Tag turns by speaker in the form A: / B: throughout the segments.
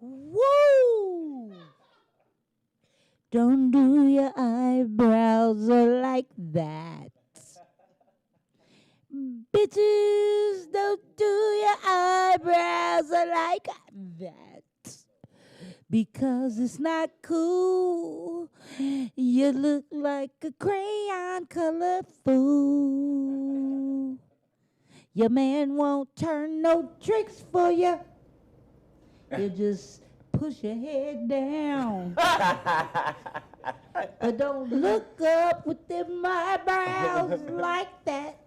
A: Woo! Don't do your eyebrows like that. Bitches, don't do your eyebrows like that. Because it's not cool. You look like a crayon colored fool. Your man won't turn no tricks for you. You just push your head down. But don't look up with them eyebrows like that.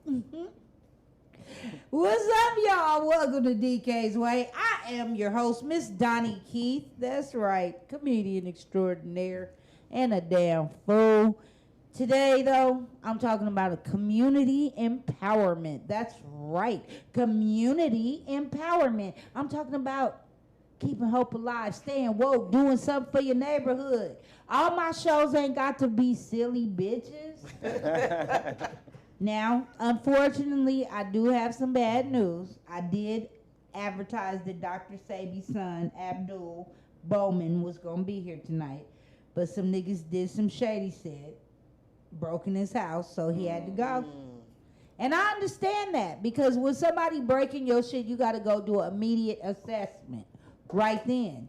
A: What's up, y'all? Welcome to DK's Way. I am your host, Miss Donnie Keith. That's right, comedian extraordinaire and a damn fool. Today, though, I'm talking about a community empowerment. That's right, community empowerment. I'm talking about keeping hope alive, staying woke, doing something for your neighborhood. All my shows ain't got to be silly bitches. Now, unfortunately, I do have some bad news. I did advertise that Dr. Sabi's son, Abdul Bowman, was going to be here tonight. But some niggas did some shady shit, broke in his house, so he had to go. And I understand that, because when somebody breaking your shit, you got to go do an immediate assessment right then.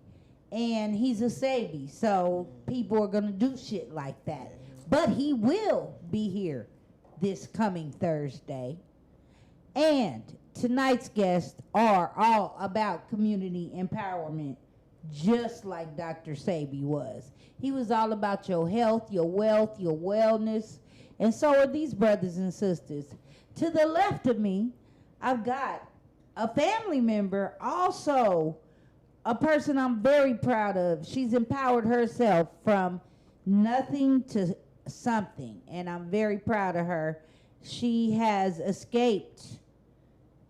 A: And he's a Sabi, so people are going to do shit like that. But he will be here this coming Thursday. And tonight's guests are all about community empowerment, just like Dr. Sabi was. He was all about your health, your wealth, your wellness, and so are these brothers and sisters. To the left of me, I've got a family member, also a person I'm very proud of. She's empowered herself from nothing to something, and I'm very proud of her. She has escaped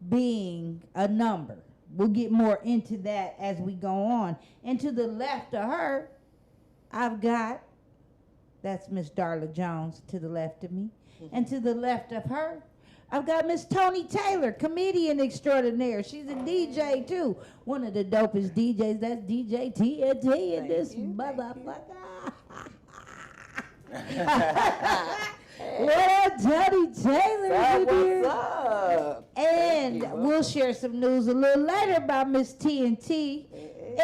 A: being a number. We'll get more into that as we go on. And to the left of her, I've got, that's Miss Darla Jones to the left of me. And to the left of her, I've got Miss Tony Taylor, comedian extraordinaire. She's a DJ too. One of the dopest DJs. That's DJ TNT and this motherfucker. Well, Tony Taylor is here.
B: What's up?
A: And we'll share some news a little later about Miss TNT.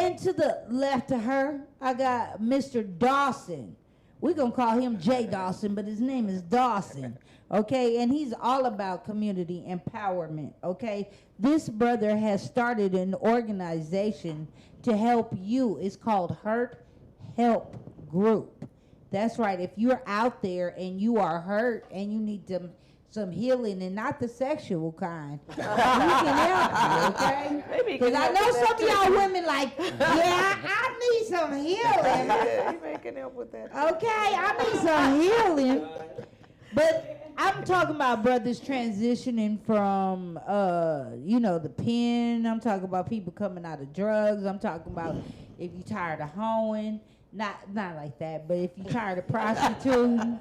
A: And to the left of her, I got Mr. Dawson. We're going to call him Jay Dawson, but his name is Dawson. Okay, and he's all about community empowerment. Okay, this brother has started an organization to help you. It's called Hurt Help Group. That's right. If you're out there and you are hurt and you need some healing, and not the sexual kind, we can help you, okay? Because I know some of y'all women like, yeah, I need some healing.
B: Yeah, you can help with that.
A: Okay, I need some healing. But I'm talking about brothers transitioning from, the pen. I'm talking about people coming out of drugs. I'm talking about if you're tired of hoeing. Not like that, but if you're tired of prostituting,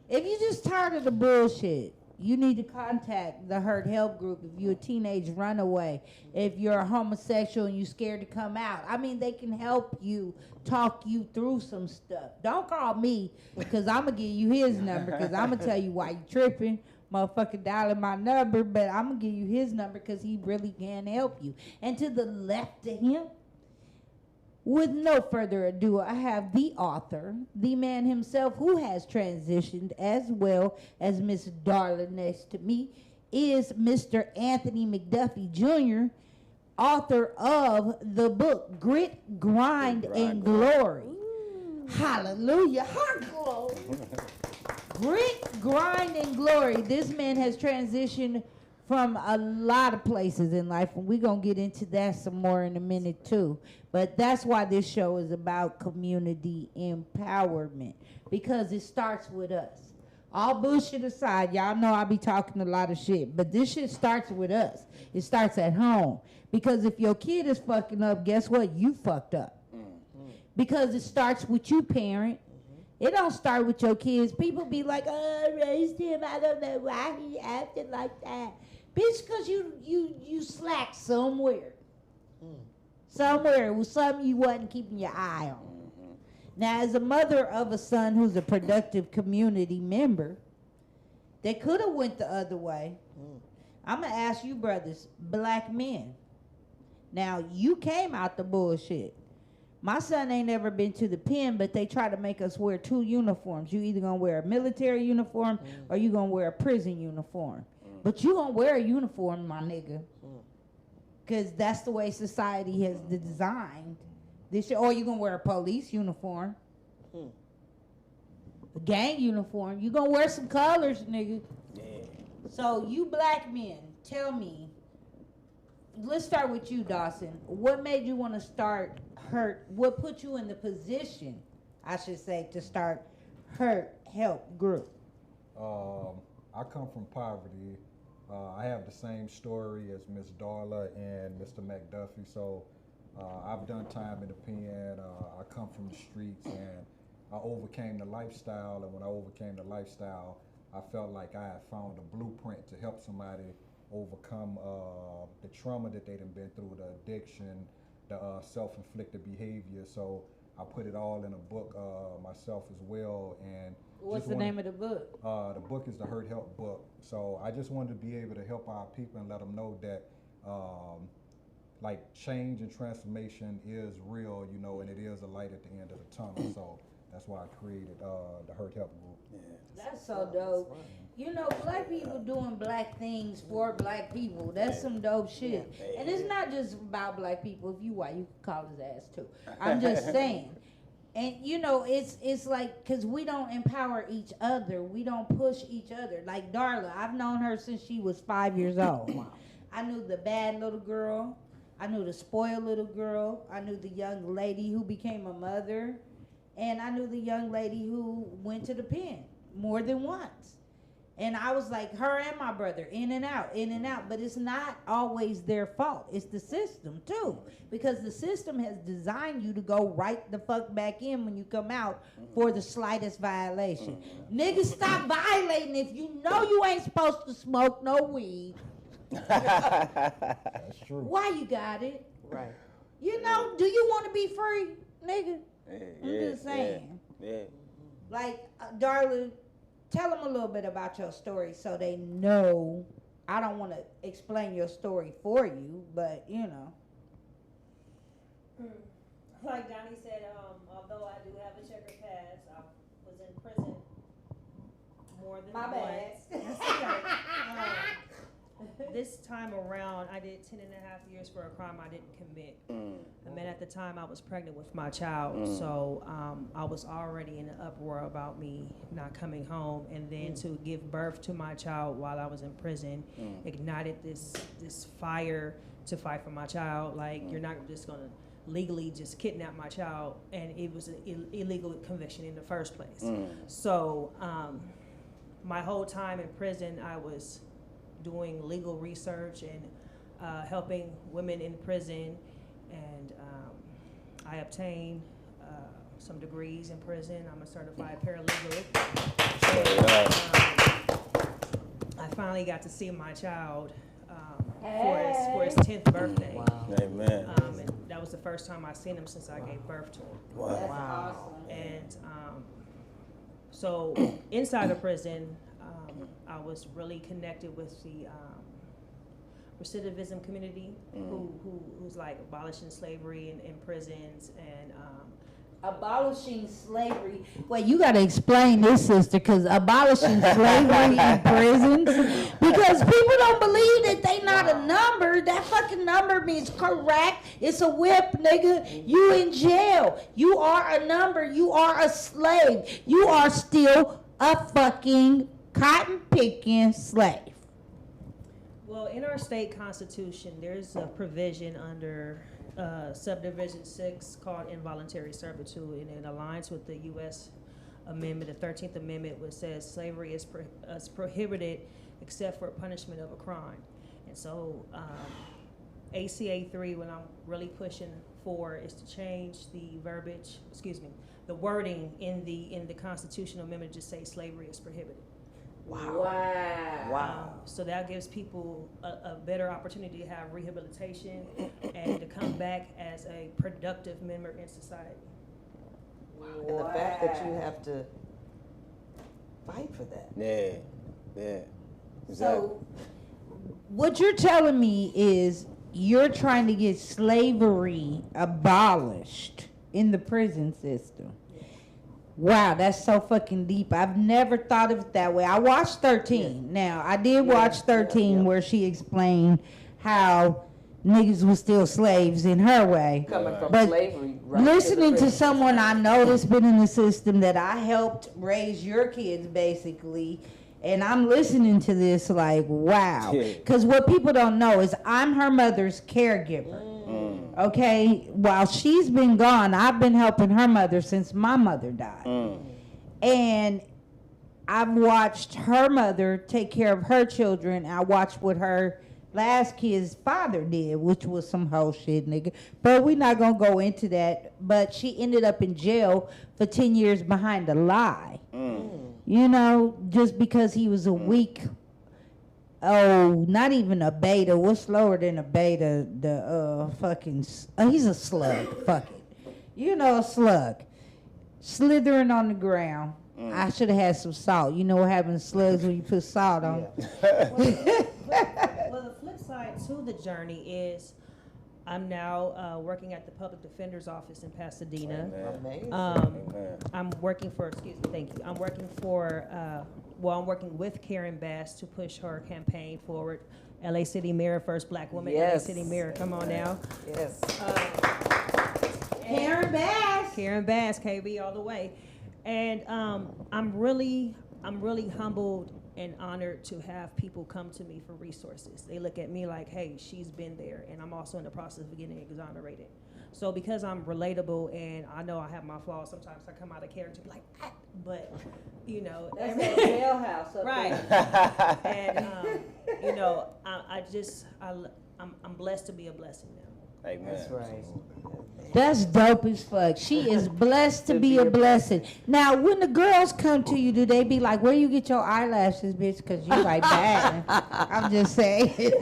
A: if you're just tired of the bullshit, you need to contact the Hurt Help Group. If you're a teenage runaway, if you're a homosexual and you're scared to come out, I mean, they can help you, talk you through some stuff. Don't call me, because I'm going to give you his number, because I'm going to tell you why you tripping. Motherfucker dialing my number, but I'm going to give you his number because he really can help you. And to the left of him, with no further ado, I have the author, the man himself who has transitioned, as well as Miss Darla next to me, is Mr. Anthony Mcduffie Jr., author of the book Grit, Grind, and Glory. Hallelujah. Glory. Grit, Grind, and Glory. This man has transitioned from a lot of places in life, and we're going to get into that some more in a minute too. But that's why this show is about community empowerment, because it starts with us. All bullshit aside, y'all know I be talking a lot of shit, but this shit starts with us. It starts at home, because if your kid is fucking up, guess what? You fucked up. Because it starts with you, parent. It don't start with your kids. People be like, oh, I raised him. I don't know why he acted like that. Bitch, because you slack somewhere. Somewhere it was something you wasn't keeping your eye on. Now, as a mother of a son who's a productive community member, they could have went the other way. I'm going to ask you, brothers, black men. Now, you came out the bullshit. My son ain't never been to the pen, but they try to make us wear 2 uniforms. You either going to wear a military uniform or you going to wear a prison uniform. But you going to wear a uniform, my nigga. Because that's the way society has designed this shit. Or you going to wear a police uniform. A gang uniform. You going to wear some colors, nigga. Yeah. So you black men, tell me. Let's start with you, Dawson. What made you want to start Hurt? What put you in the position, I should say, to start Hurt Help Group?
C: I come from poverty. I have the same story as Miss Darla and Mr. McDuffie. So I've done time in the pen. I come from the streets, and I overcame the lifestyle. And when I overcame the lifestyle, I felt like I had found a blueprint to help somebody overcome the trauma that they'd been through, the addiction, the self-inflicted behavior. So I put it all in a book myself as well. And
A: what's the name of the book?
C: The book is the Hurt Help book. So I just wanted to be able to help our people and let them know that like change and transformation is real, you know, and it is a light at the end of the tunnel. So that's why I created the Hurt Help group.
B: Yeah.
A: That's so dope. You know, black people doing black things for black people. That's some dope shit. And it's not just about black people. If you white, you can call his ass too. I'm just saying. And you know, it's like, cause we don't empower each other. We don't push each other. Like Darla, I've known her since she was 5 years old. Wow. I knew the bad little girl. I knew the spoiled little girl. I knew the young lady who became a mother. And I knew the young lady who went to the pen more than once. And I was like, her and my brother, in and out. But it's not always their fault. It's the system, too. Because the system has designed you to go right the fuck back in when you come out for the slightest violation. Niggas, stop violating if you know you ain't supposed to smoke no weed.
C: That's true.
A: Why you got it?
B: Right.
A: You know, do you want to be free, nigga? I'm just saying.
B: Yeah.
A: Like, Darla, tell them a little bit about your story so they know. I don't want to explain your story for you, but, you know.
D: Like Donnie said, although I do have a checkered past, I was in prison more than
A: My
D: once.
A: bad.
D: This time around, I did 10 and a half years for a crime I didn't commit. I mean, at the time, I was pregnant with my child, so I was already in an uproar about me not coming home, and then to give birth to my child while I was in prison ignited this fire to fight for my child. Like, you're not just gonna legally just kidnap my child, and it was an illegal conviction in the first place. So my whole time in prison, I was doing legal research and helping women in prison, and I obtained some degrees in prison. I'm a certified paralegal. And, I finally got to see my child for his 10th birthday.
B: Wow. Amen.
D: And that was the first time I seen him since I gave birth to him.
B: Wow.
A: That's awesome.
D: And so inside of prison, I was really connected with the recidivism community who's like abolishing slavery in prisons and
A: abolishing slavery. Well, you got to explain this, sister, because abolishing slavery in prisons, because people don't believe that they not a number. That fucking number means correct. It's a whip, nigga. You in jail. You are a number. You are a slave. You are still a fucking cotton-picking slave.
D: Well, in our state constitution, there's a provision under subdivision 6 called involuntary servitude, and it aligns with the U.S. amendment, the 13th Amendment, which says slavery is prohibited except for punishment of a crime. And so ACA 3, what I'm really pushing for is to change the the wording in the constitutional amendment to just say slavery is prohibited.
B: Wow.
D: So that gives people a better opportunity to have rehabilitation and to come back as a productive member in society.
B: And the fact that you have to fight for that.
E: Yeah. Exactly.
A: So, what you're telling me is you're trying to get slavery abolished in the prison system. Wow, that's so fucking deep. I've never thought of it that way. I watched 13. Now, I did watch 13 where she explained how niggas was still slaves in her way.
B: Coming from
A: But
B: slavery. Right
A: listening to
B: prison.
A: someone I know that's been in the system that I helped raise your kids, basically, and I'm listening to this like, wow. Because what people don't know is I'm her mother's caregiver. Okay? While she's been gone, I've been helping her mother since my mother died. And I've watched her mother take care of her children. I watched what her last kid's father did, which was some whole shit, nigga. But we're not going to go into that. But she ended up in jail for 10 years behind a lie. You know, just because he was a weak, not even a beta. What's lower than a beta? He's a slug. Fuck it. You know, a slug. Slithering on the ground. I should have had some salt. You know what happens to slugs when you put salt on?
D: Well, the flip side to the journey is I'm now working at the public defender's office in Pasadena.
B: Amazing.
D: I'm working for, I'm working for, I'm working with Karen Bass to push her campaign forward. LA City Mayor, first black woman, LA City Mayor, come on now.
B: Yes.
A: Karen Bass.
D: Karen Bass, KB all the way. And I'm really humbled and honored to have people come to me for resources. They look at me like, hey, she's been there, and I'm also in the process of getting exonerated. So because I'm relatable and I know I have my flaws, sometimes I come out of character like, but you know,
A: That's that jailhouse up
D: right.
A: there.
D: And you know, I'm blessed to be a blessing now.
E: Amen.
B: That's right.
A: That's dope as fuck. She is blessed to be a blessing. Now, when the girls come to you, do they be like, where you get your eyelashes, bitch? Because you like bad. I'm just saying. Is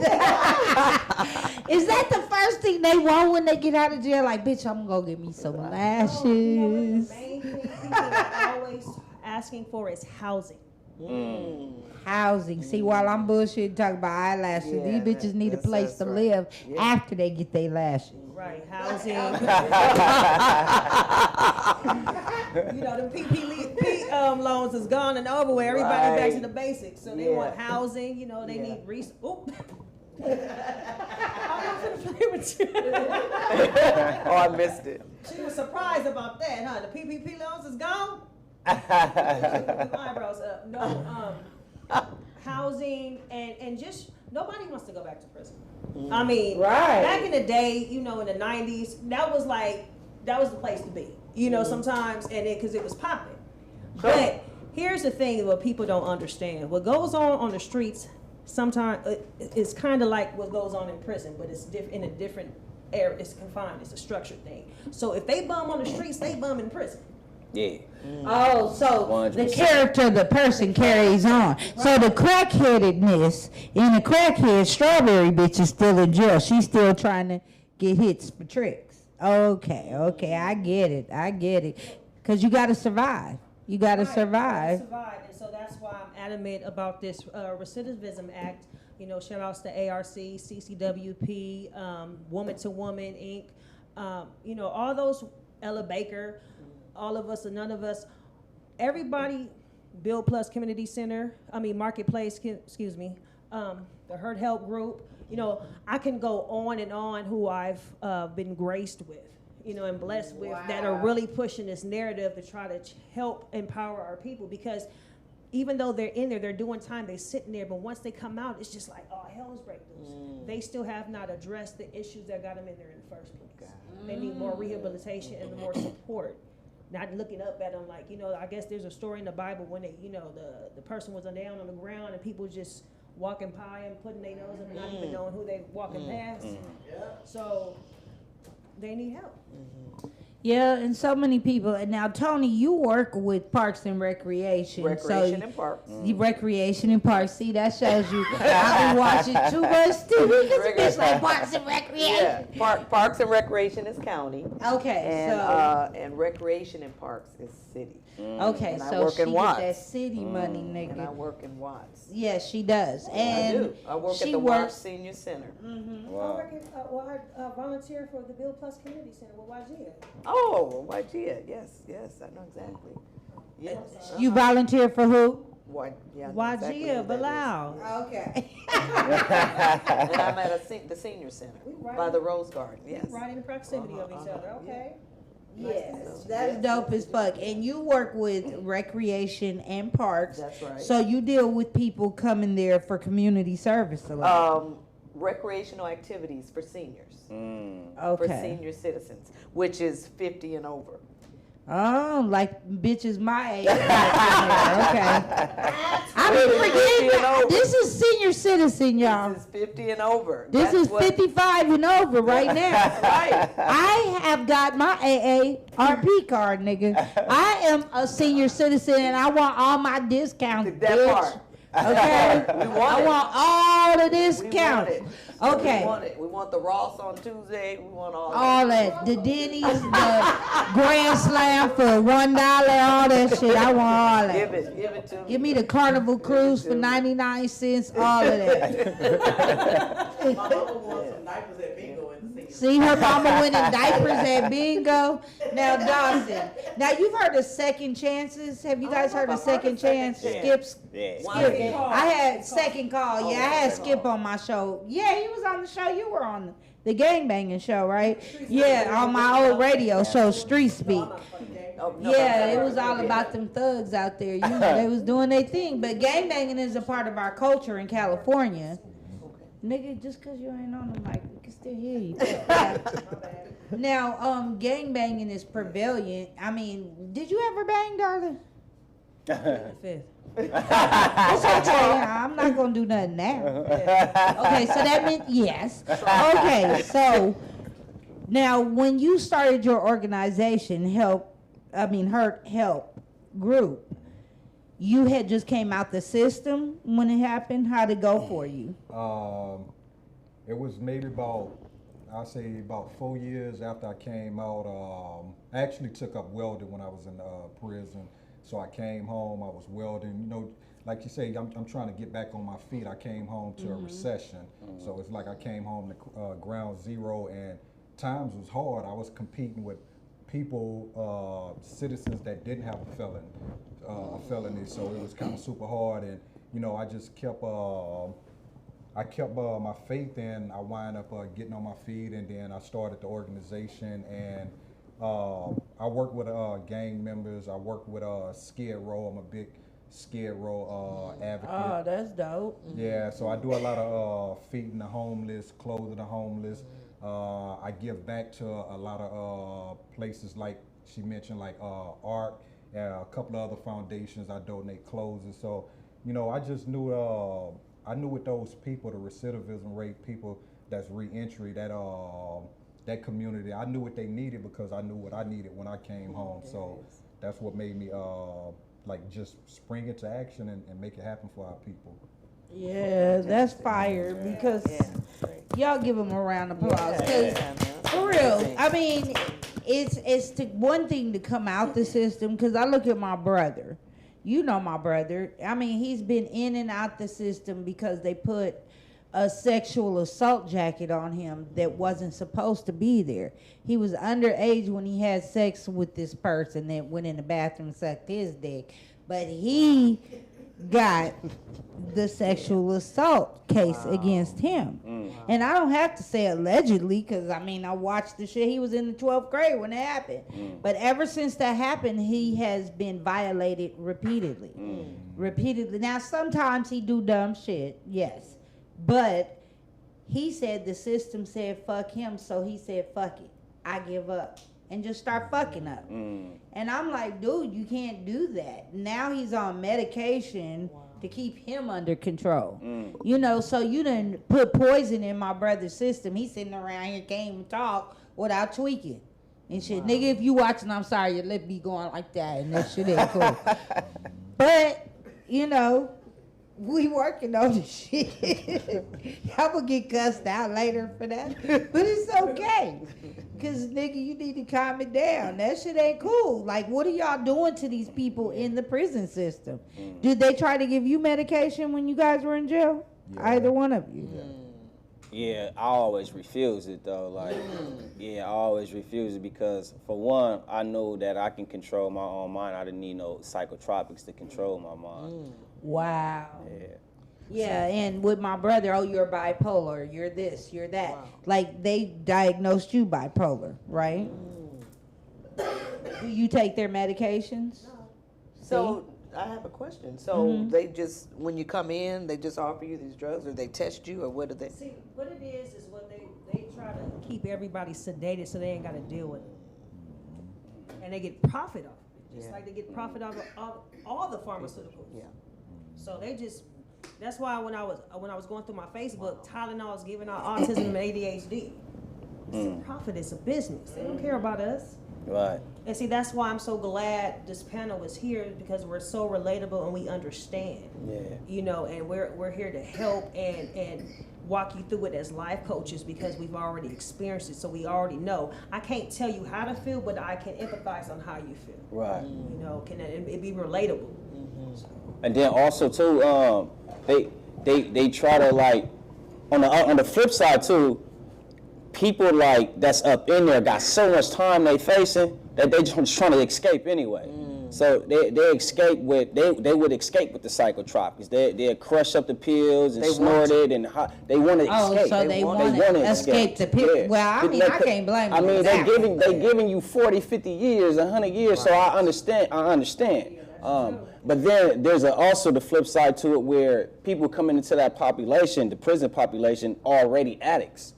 A: that the first thing they want when they get out of jail? Like, bitch, I'm going to get me some lashes.
D: You know, the main thing people are always asking for is housing.
A: Housing. See, while I'm bullshitting talking about eyelashes, these bitches need a place to live after they get their lashes.
D: Right, housing. You know, the PPP loans is gone and over with. Everybody back to the basics. So they want housing. You know, they need resources. I'm not gonna play with you.
B: Oh, I missed it.
D: She was surprised about that, huh? The PPP loans is gone. Eyebrows up. No, housing and just nobody wants to go back to prison. I mean, back in the day, you know, in the 90s, that was the place to be. You know, sometimes because it was popping. But here's the thing: what people don't understand, what goes on the streets, sometimes it's kind of like what goes on in prison, but it's in a different area. It's confined. It's a structured thing. So if they bum on the streets, they bum in prison.
E: Yeah.
A: Oh, so
E: 100%.
A: the character of the person carries on. So the crackheadedness in the crackhead strawberry bitch is still in jail. She's still trying to get hits for tricks. Okay, I get it. Because you got to survive. You got to survive.
D: And so that's why I'm adamant about this Recidivism Act. You know, shout outs to ARC, CCWP, Woman to Woman, Inc. You know, all those, Ella Baker, all of us and none of us, everybody, Build Plus Community Center, Marketplace, the Hurt Help Group, you know, I can go on and on who I've been graced with, you know, and blessed with that are really pushing this narrative to try to help empower our people, because even though they're in there, they're doing time, they're sitting there, but once they come out, it's just like, oh, hell is breaking loose. They still have not addressed the issues that got them in there in the first place. They need more rehabilitation and more support. Not looking up at them like, you know, I guess there's a story in the Bible when they, you know, the person was down on the ground and people just walking by and putting their nose up and not even knowing who they walking past. So they need help.
A: Yeah, and so many people. And now, Tony, you work with Parks and Recreation.
B: Recreation and Parks.
A: Recreation and Parks. See, that shows you. I've been watching too much TV because it's like Parks and Recreation.
B: Yeah, Parks and Recreation is county.
A: Okay,
B: And Recreation and Parks is city.
A: Okay,
B: And I
A: so
B: work
A: she
B: in
A: get
B: Watts.
A: that city money, nigga.
B: And I work in Watts.
A: Yes, she does. And
B: I do. I work
A: she
B: at the
A: works.
B: Watts Senior Center.
E: Wow.
D: I volunteer for the Bill Plus Community Center with YGA.
B: Oh, YGA. Yes, I know exactly. Yes.
A: You volunteer for who?
B: Yeah, I know
D: YGA,
B: exactly who that
D: Bilal.
A: Okay.
B: is. And I'm at the Senior Center by the Rose Garden. Yes.
D: Right in proximity of each other. Okay.
A: Yes, that's dope as fuck. And you work with Recreation and Parks.
B: That's right.
A: So you deal with people coming there for community service a lot.
B: Recreational activities for seniors. For
A: Okay.
B: senior citizens, which is 50 and over.
A: Oh, like bitches my age. Okay. I be forgetting that. This is senior citizen, y'all.
B: This is 50 and over.
A: This is 55 and over right now.
B: Right.
A: I have got my AARP card, nigga. I am a senior citizen and I want all my discounts,
B: That
A: bitch.
B: part.
A: Okay?
B: We want
A: I
B: it.
A: want all the
B: We want
A: discounts.
B: it.
A: Okay.
B: We want it. We want the Ross on Tuesday. We want
A: All that. The Denny's, the Grand Slam for $1, all that shit. I want all that.
B: Give it to me.
A: Give me the Carnival Cruise for 99 cents, all of that.
F: My mama wants some diapers at bingo in the senior.
A: See her mama winning diapers at bingo. Now, Dawson. Now, you've heard of second chances. Have you guys heard of second chance? Skip's.
E: Yeah.
A: Skip. I had second call. Yeah, I had Skip on my show. Yeah, he was on the show. You were on the gangbanging show, right? Yeah, on my old radio show, Street Speak.
B: Oh, no,
A: Yeah, it was all about them thugs out there. You know, they was doing their thing. But gangbanging is a part of our culture in California. Nigga, just because you ain't on the mic, we can still hear you. Now, gangbanging is prevalent. I mean, did you ever bang, darling?
D: Fifth.
A: It's okay. I'm not going to do nothing now. Okay, so that meant yes. Okay, so now when you started your organization, Hurt Help Group, you had just came out the system when it happened. How'd it go for you?
C: It was maybe about 4 years after I came out. I actually took up welding when I was in prison. So I came home, I was welding, you know, like you say, I'm trying to get back on my feet. I came home to a recession. So it's like I came home to ground zero, and times was hard. I was competing with people, citizens that didn't have a felony. So it was kind of super hard. And, you know, I just kept, my faith, and I wind up getting on my feet, and then I started the organization. And I work with gang members. I work with Skid Row. I'm a big Skid Row advocate.
A: Oh, that's dope.
C: Yeah, so I do a lot of feeding the homeless, clothing the homeless. I give back to a lot of places like she mentioned, like ARC, a couple of other foundations. I donate clothes. And so, you know, I just knew with those people, the recidivism rate, people that's reentry, that community, I knew what they needed because I knew what I needed when I came home. So that's what made me like just spring into action and make it happen for our people.
A: Yeah, that's fire because y'all give them a round of applause. 'Cause for real, I mean, it's one thing to come out the system, because I look at my brother. You know my brother. I mean, he's been in and out the system because they put a sexual assault jacket on him that wasn't supposed to be there. He was underage when he had sex with this person that went in the bathroom and sucked his dick. But he got the sexual assault case against him. And I don't have to say allegedly, because, I mean, I watched the shit. He was in the 12th grade when it happened. But ever since that happened, he has been violated repeatedly. Repeatedly. Now, sometimes he do dumb shit, yes. But he said the system said fuck him, so he said fuck it. I give up. And just start fucking up. And I'm like, dude, you can't do that. Now he's on medication to keep him under control. You know, so you done put poison in my brother's system. He's sitting around here, can't even talk without tweaking. and shit. Nigga, if you watching, I'm sorry, your lip be going like that, and that shit ain't cool. But, you know, we working on the shit. Y'all will get cussed out later for that, but it's okay. Because, nigga, you need to calm it down. That shit ain't cool. Like, what are y'all doing to these people in the prison system? Did they try to give you medication when you guys were in jail?
C: Yeah.
A: Either one of you?
E: Yeah, I always refuse it though. Like, I always refuse it because, for one, I know that I can control my own mind. I didn't need no psychotropics to control my mind.
A: Wow.
E: Yeah.
A: Yeah, and with my brother, oh, you're bipolar, you're this, you're that.
B: Wow.
A: Like, they diagnosed you bipolar, right? Do you take their medications?
B: So I have a question. So they just, when you come in, they just offer you these drugs, or they test you, or what do they?
D: See, what it is what they try to keep everybody sedated so they ain't got to deal with it. And they get profit off it, just like they get profit off of all the pharmaceuticals.
B: Yeah.
D: So they just, that's why when I was going through my Facebook, Tylenol is giving out autism and ADHD. It's a profit, it's a business. They don't care about us.
E: Right.
D: And see, that's why I'm so glad this panel is here, because we're so relatable and we understand.
E: Yeah.
D: You know, and we're here to help and walk you through it as life coaches, because we've already experienced it, so we already know. I can't tell you how to feel, but I can empathize on how you feel.
E: Right.
D: You know, can it be relatable?
E: And then also too, they try to, like, on the flip side too, people like that's up in there got so much time they facing that they just trying to escape anyway. So they escape with they would escape with the psychotropics. They crush up the pills and snort it, and they want to escape.
A: Oh, so they want to escape the pills.
E: Yeah.
A: Well, I mean, I can't blame them.
E: I mean,
A: for
E: they giving you 40, 50 years, 100 years. So I understand. But then there's also the flip side to it, where people coming into that population, the prison population, already addicts.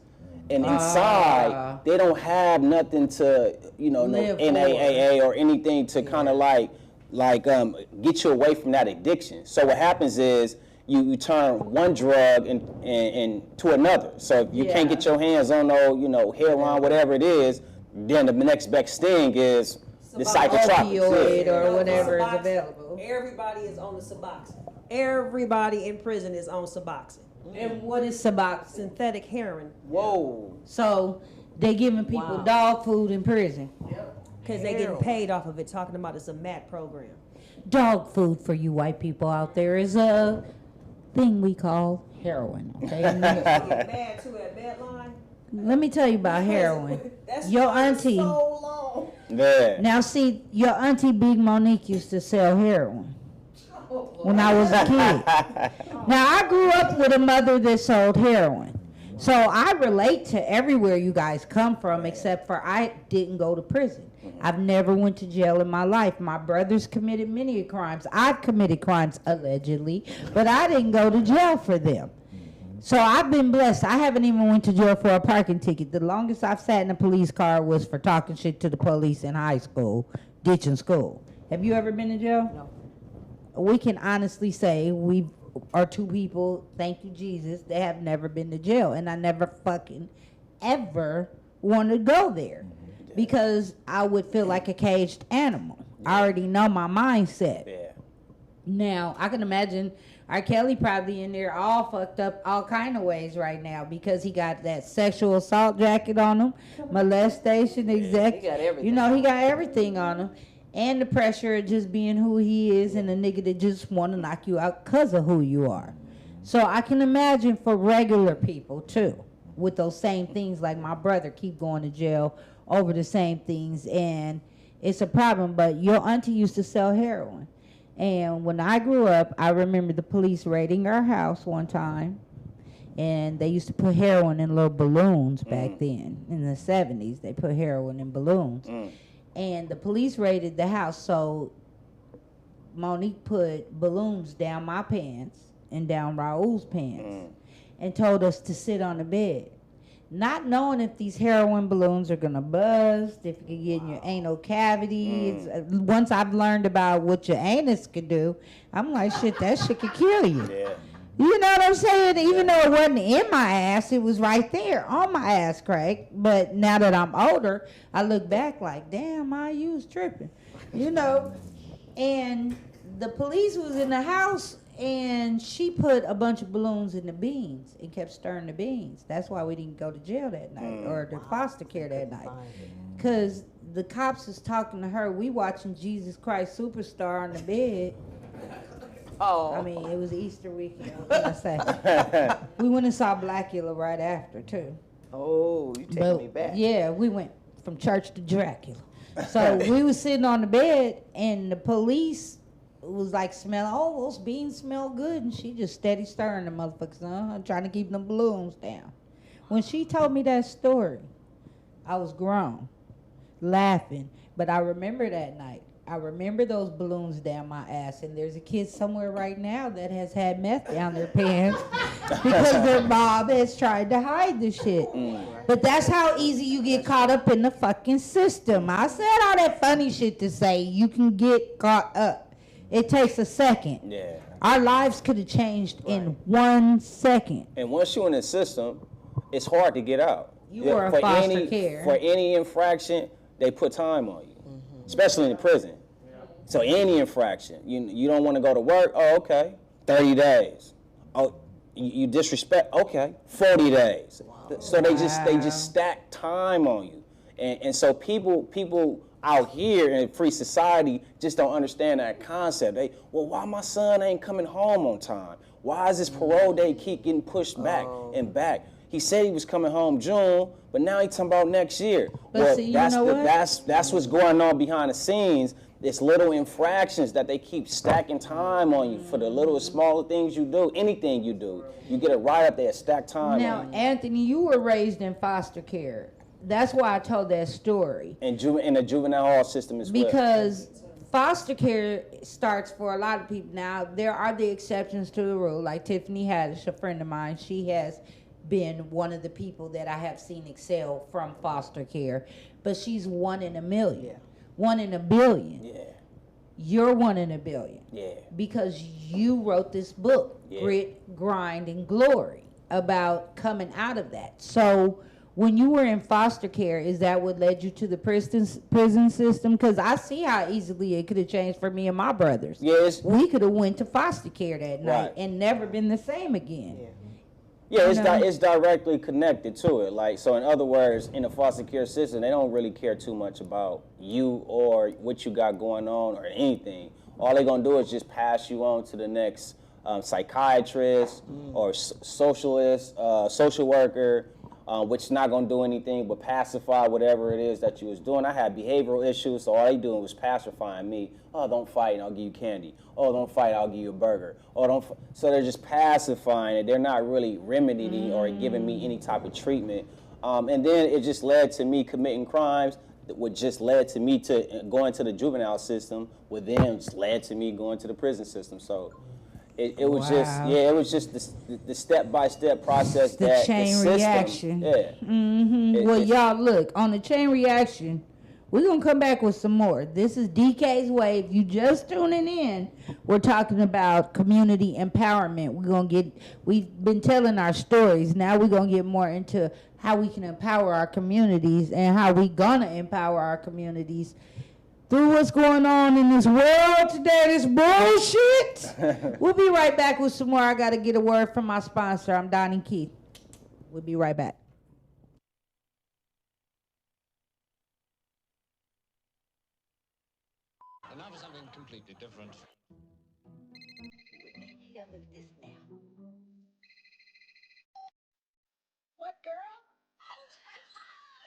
E: And inside, they don't have nothing to, no NAAA or anything to kind of like get you away from that addiction. So what happens is you turn one drug and to another. So if you can't get your hands on heroin, whatever it is, then the next best thing is the psychotropics.
A: Opioid or whatever is available.
D: Everybody is on the Suboxone. Everybody in prison is on Suboxone.
A: And what is Suboxone?
D: Synthetic heroin.
E: Whoa.
A: So they giving people dog food in prison.
D: Because they getting paid off of it, talking about it's a MAT program.
A: Dog food, for you white people out there, is a thing we call heroin. Okay.
D: Get mad too at Medline.
A: Let me tell you about heroin.
D: That's
A: Your
D: why it's
A: auntie.
D: so long.
E: Yeah.
A: Now see, your auntie Big Monique used to sell heroin when I was a kid. Now I grew up with a mother that sold heroin. So I relate to everywhere you guys come from, except for I didn't go to prison. I've never went to jail in my life. My brothers committed many crimes. I've committed crimes, allegedly, but I didn't go to jail for them. So I've been blessed. I haven't even went to jail for a parking ticket. The longest I've sat in a police car was for talking shit to the police in high school, ditching school. Have you ever been to jail?
B: No.
A: We can honestly say we are two people, thank you Jesus, that have never been to jail. And I never fucking ever want to go there because I would feel like a caged animal. I already know my mindset.
E: Yeah.
A: Now, I can imagine R. Kelly probably in there all fucked up all kind of ways right now because he got that sexual assault jacket on him, molestation,
B: He got everything.
A: You know, he got everything on him. And the pressure of just being who he is and a nigga that just want to knock you out because of who you are. So I can imagine for regular people, too, with those same things, like my brother keep going to jail over the same things, and it's a problem. But your auntie used to sell heroin. And when I grew up, I remember the police raiding our house one time, and they used to put heroin in little balloons back then. In the 70s, they put heroin in balloons. And the police raided the house, so Monique put balloons down my pants and down Raul's pants and told us to sit on the bed. Not knowing if these heroin balloons are going to bust, if it can get in your anal cavity. Once I've learned about what your anus could do, I'm like, shit, that shit could kill you.
E: Yeah.
A: You know what I'm saying? Even though it wasn't in my ass, it was right there on my ass crack. But now that I'm older, I look back like, damn, you was tripping. You know? And the police was in the house, and she put a bunch of balloons in the beans and kept stirring the beans. That's why we didn't go to jail that night or to foster care that night. Because the cops is talking to her. We watching Jesus Christ Superstar on the bed.
B: Oh.
A: I mean, it was Easter weekend. What can I say? We went and saw Blackula right after, too.
B: Oh, you taking me back.
A: Yeah, we went from church to Dracula. So we was sitting on the bed, and the police was like smelling, oh, those beans smell good. And she just steady stirring the motherfuckers, trying to keep them balloons down. When she told me that story, I was grown, laughing. But I remember that night. I remember those balloons down my ass, and there's a kid somewhere right now that has had meth down their pants because their mom has tried to hide the shit. But that's how easy you get caught up in the fucking system. I said all that funny shit to say you can get caught up. It takes a second.
E: Yeah.
A: Our lives could have changed in 1 second.
E: And once you're in the system, it's hard to get out.
A: You were a foster care.
E: For any infraction, they put time on you, especially in the prison. So any infraction, you don't want to go to work, oh, okay, 30 days. Oh, you disrespect, okay, 40 days. Wow. So they just stack time on you. And so people out here in free society just don't understand that concept. Why my son ain't coming home on time? Why is this parole date keep getting pushed back and back? He said he was coming home June, but now he's talking about next year.
A: But see,
E: that's what's going on behind the scenes. It's little infractions that they keep stacking time on you for the little smaller things you do, anything you do. You get it right up there, stack time
A: now,
E: on you.
A: Anthony, you were raised in foster care. That's why I told that story.
E: And in the juvenile hall system as well.
A: Because foster care starts for a lot of people. Now, there are the exceptions to the rule. Like Tiffany Haddish, a friend of mine, she has been one of the people that I have seen excel from foster care. But she's 1 in a million. Yeah. 1 in a billion.
E: Yeah.
A: You're 1 in a billion.
E: Yeah.
A: Because you wrote this book, Grit, Grind, and Glory, about coming out of that. So when you were in foster care, is that what led you to the prison system? Because I see how easily it could have changed for me and my brothers.
E: Yes.
A: We could have went to foster care that night and never been the same again.
E: Yeah. Yeah, it's directly connected to it. Like, so in other words, in the foster care system, they don't really care too much about you or what you got going on or anything. All they're gonna do is just pass you on to the next psychiatrist or socialist, social worker, which is not gonna do anything but pacify whatever it is that you was doing. I had behavioral issues, so all they doing was pacifying me. Oh, don't fight and I'll give you candy. Oh, don't fight, I'll give you a burger. Oh, don't. So they're just pacifying it. They're not really remedying or giving me any type of treatment. And then it just led to me committing crimes, which just led to me to going to the juvenile system, which then just led to me going to the prison system. So it was it was just the step-by-step process.
A: The chain reaction.
E: Yeah.
A: Well, y'all, look, on the chain reaction, we're going to come back with some more. This is DK's Way. If you just tuning in, we're talking about community empowerment. We've been telling our stories. Now we're going to get more into how we can empower our communities and how we going to empower our communities through what's going on in this world today, this bullshit. We'll be right back with some more. I got to get a word from my sponsor. I'm Donnie Keith. We'll be right back.
G: And now for something completely different.
H: Here with this now. What, girl?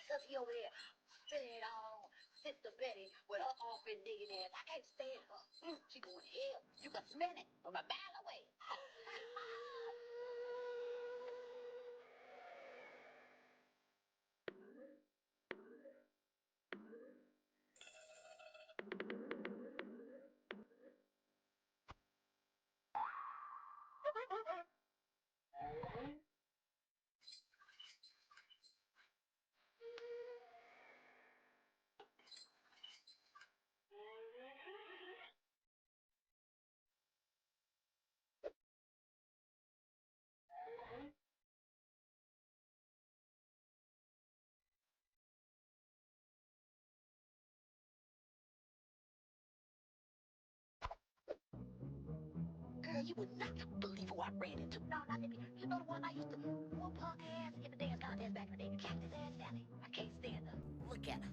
H: Sophie over there, spinning it all. Sister Betty with her offering digging ass. I can't stand her. She going to hell. You can smell it from a mile away. You would not believe who I ran into. No, not me. You know the one I used to whoop her ass in the dance contest back in the day. Cactus ass Sally. I can't stand her. Look at her.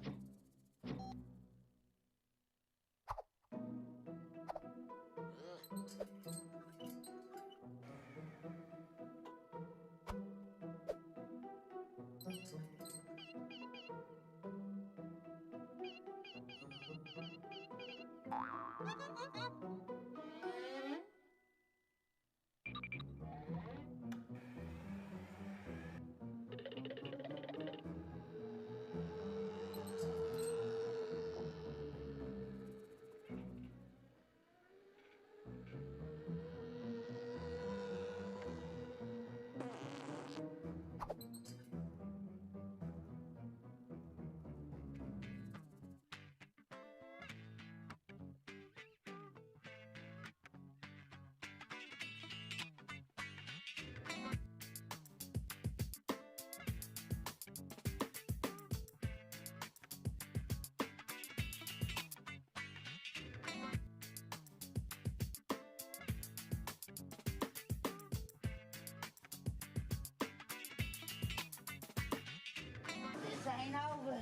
H: This ain't over.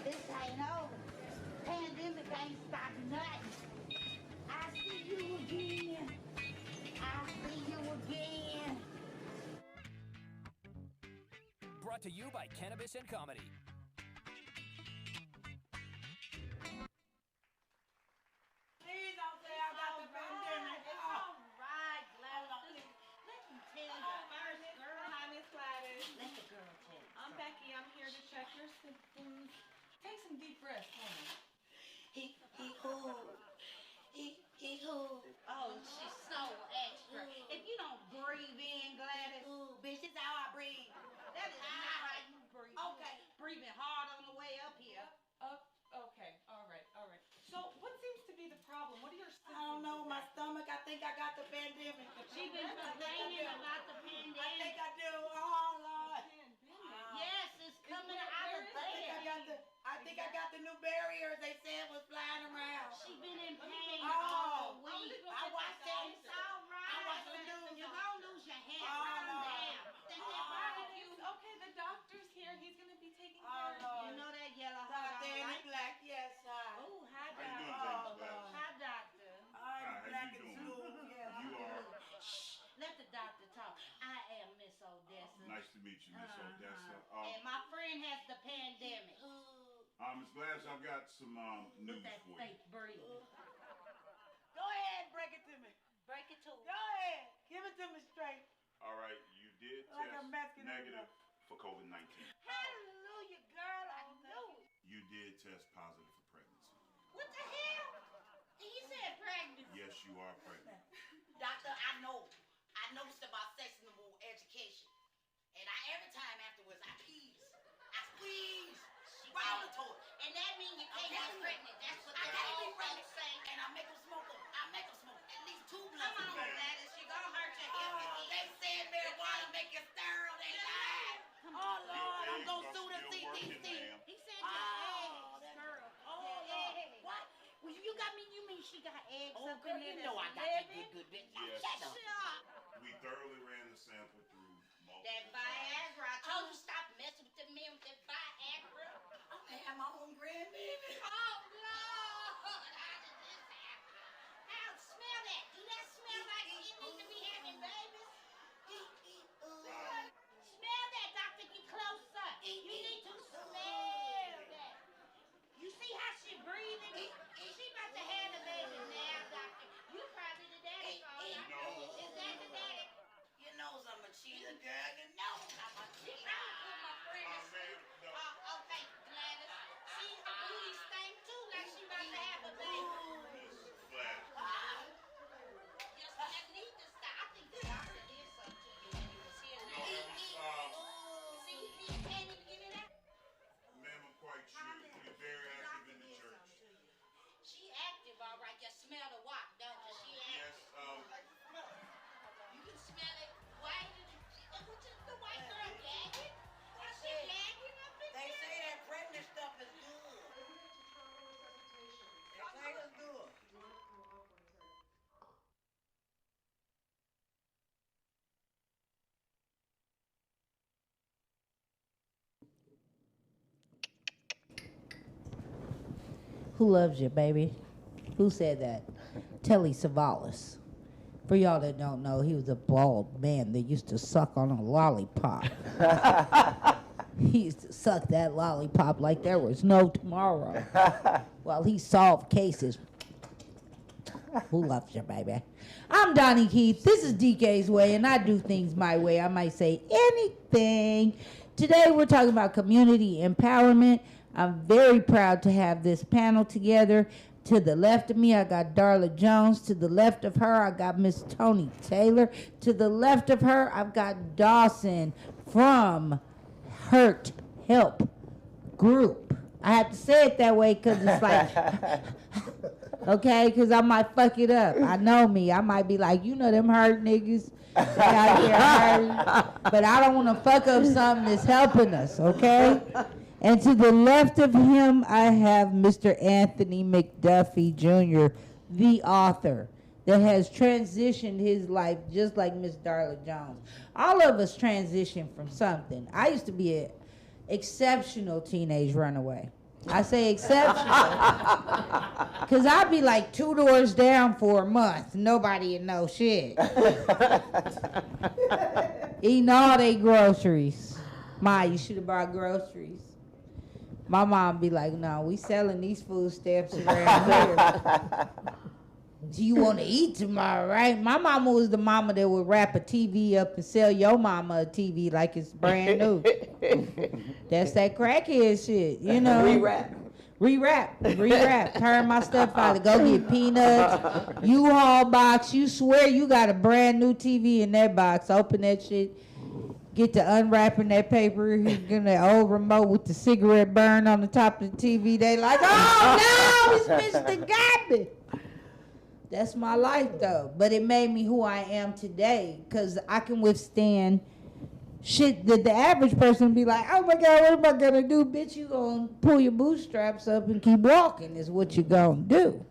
H: This ain't over. Pandemic ain't stopping nothing. I see you again. I see you again.
I: Brought to you by Cannabis and Comedy.
F: Please don't say I got the pandemic.
H: It's all right, Gladys. Let me tell you.
F: First girl, hi, Miss Gladys.
H: Let the girl tell you.
F: I'm Becky. I'm here to check your symptoms. Take some deep breaths for me.
H: He who? He who? Oh, she's so extra. If you don't breathe in, Gladys. Ooh, bitch, this is how I breathe. That is not how you breathe. Okay, breathing hard on the way up here.
F: Okay, all right. So, what seems to be the problem? What are your symptoms?
H: I don't know, my stomach. I think I got the pandemic. She been complaining about the pandemic. I think I do. Oh, Lord. Yes, it's coming out of there. I think I got the new barriers they said was flying around. She been in pain all week. I watched it. It's all right. I watched the news. You're gonna lose your hair. Calm down.
F: Okay, the doctor's here. He's gonna be taking care of you.
H: You know that yellow heart. Danny Black, yes, hi. Oh, hi, doctor. Hi, doctor. I'm Black and Blue. Yes.
J: You are.
H: Shh, let the doctor talk. I am Miss Odessa.
J: Nice to meet you, Miss Odessa.
H: And my friend has the pandemic.
J: Miss Gladys, I've got some news
H: That
J: for you.
H: fake breathing.
F: Go ahead, break it to me.
H: Break it to her.
F: Go ahead. Give it to me straight.
J: All right, you did
F: Like a
J: test
F: Mexican
J: negative for COVID-19.
H: Hallelujah, girl. I knew it.
J: You did test positive for pregnancy.
H: What the hell? He said pregnancy.
J: Yes, you are pregnant.
H: Doctor, I know. I noticed about sexual education. And every time afterwards, I squeeze. Right on the toilet. And that means you can't get pregnant. That's what all folks say. And I make them smoke at least 2 blunts. Come on, Gladys. You're going to hurt your hip. They said marijuana make you sterile. They lied. Oh, Lord. I'm going to sue the CDC. He said your eggs, girl. What? Well, you got me, you mean she got eggs up in there? You know I got that good bitch.
J: Yes.
H: Shut up.
J: We thoroughly ran the sample through multiple
H: That Viagra. I told you stop messing with the men with that Viagra. I'm gonna have my own grandbaby. Oh, Lord. How did this happen? How smell that? Do that smell like you need to be having babies? Smell that, doctor. Get closer. You need to smell that. You see how she breathing? She about to have a baby now, doctor. You probably
A: Who loves you, baby? Who said that? Telly Savalas. For y'all that don't know, he was a bald man that used to suck on a lollipop. He used to suck that lollipop like there was no tomorrow while he solved cases. Who loves you, baby? I'm Donnie Keith. This is DK's Way, and I do things my way. I might say anything. Today, we're talking about community empowerment. I'm very proud to have this panel together. To the left of me, I got Darla Jones. To the left of her, I got Miss Toni Taylor. To the left of her, I've got Dawson from Hurt Help Group. I have to say it that way because it's like, okay, because I might fuck it up. I know me. I might be like, you know them hurt niggas. They out here hurting. But I don't want to fuck up something that's helping us, okay? And to the left of him, I have Mr. Anthony Mcduffie Jr., the author that has transitioned his life just like Miss Darla Jones. All of us transition from something. I used to be an exceptional teenage runaway. I say exceptional because I'd be like 2 doors down for a month. Nobody would know shit. Eating all they groceries. Ma, you should have bought groceries. My mom be like, no, we selling these food stamps around here. Do you want to eat tomorrow, right? My mama was the mama that would wrap a TV up and sell your mama a TV like it's brand new. That's that crackhead shit, you know. Rewrap. Turn my stepfather, go get peanuts, U-Haul box. You swear you got a brand new TV in that box. Open that shit. Get to unwrapping that paper, get that old remote with the cigarette burn on the top of the TV. They like, oh no, it's Mr. Garbage. That's my life though. But it made me who I am today because I can withstand shit that the average person would be like, oh my God, what am I gonna do? Bitch, you gonna pull your bootstraps up and keep walking is what you gonna do.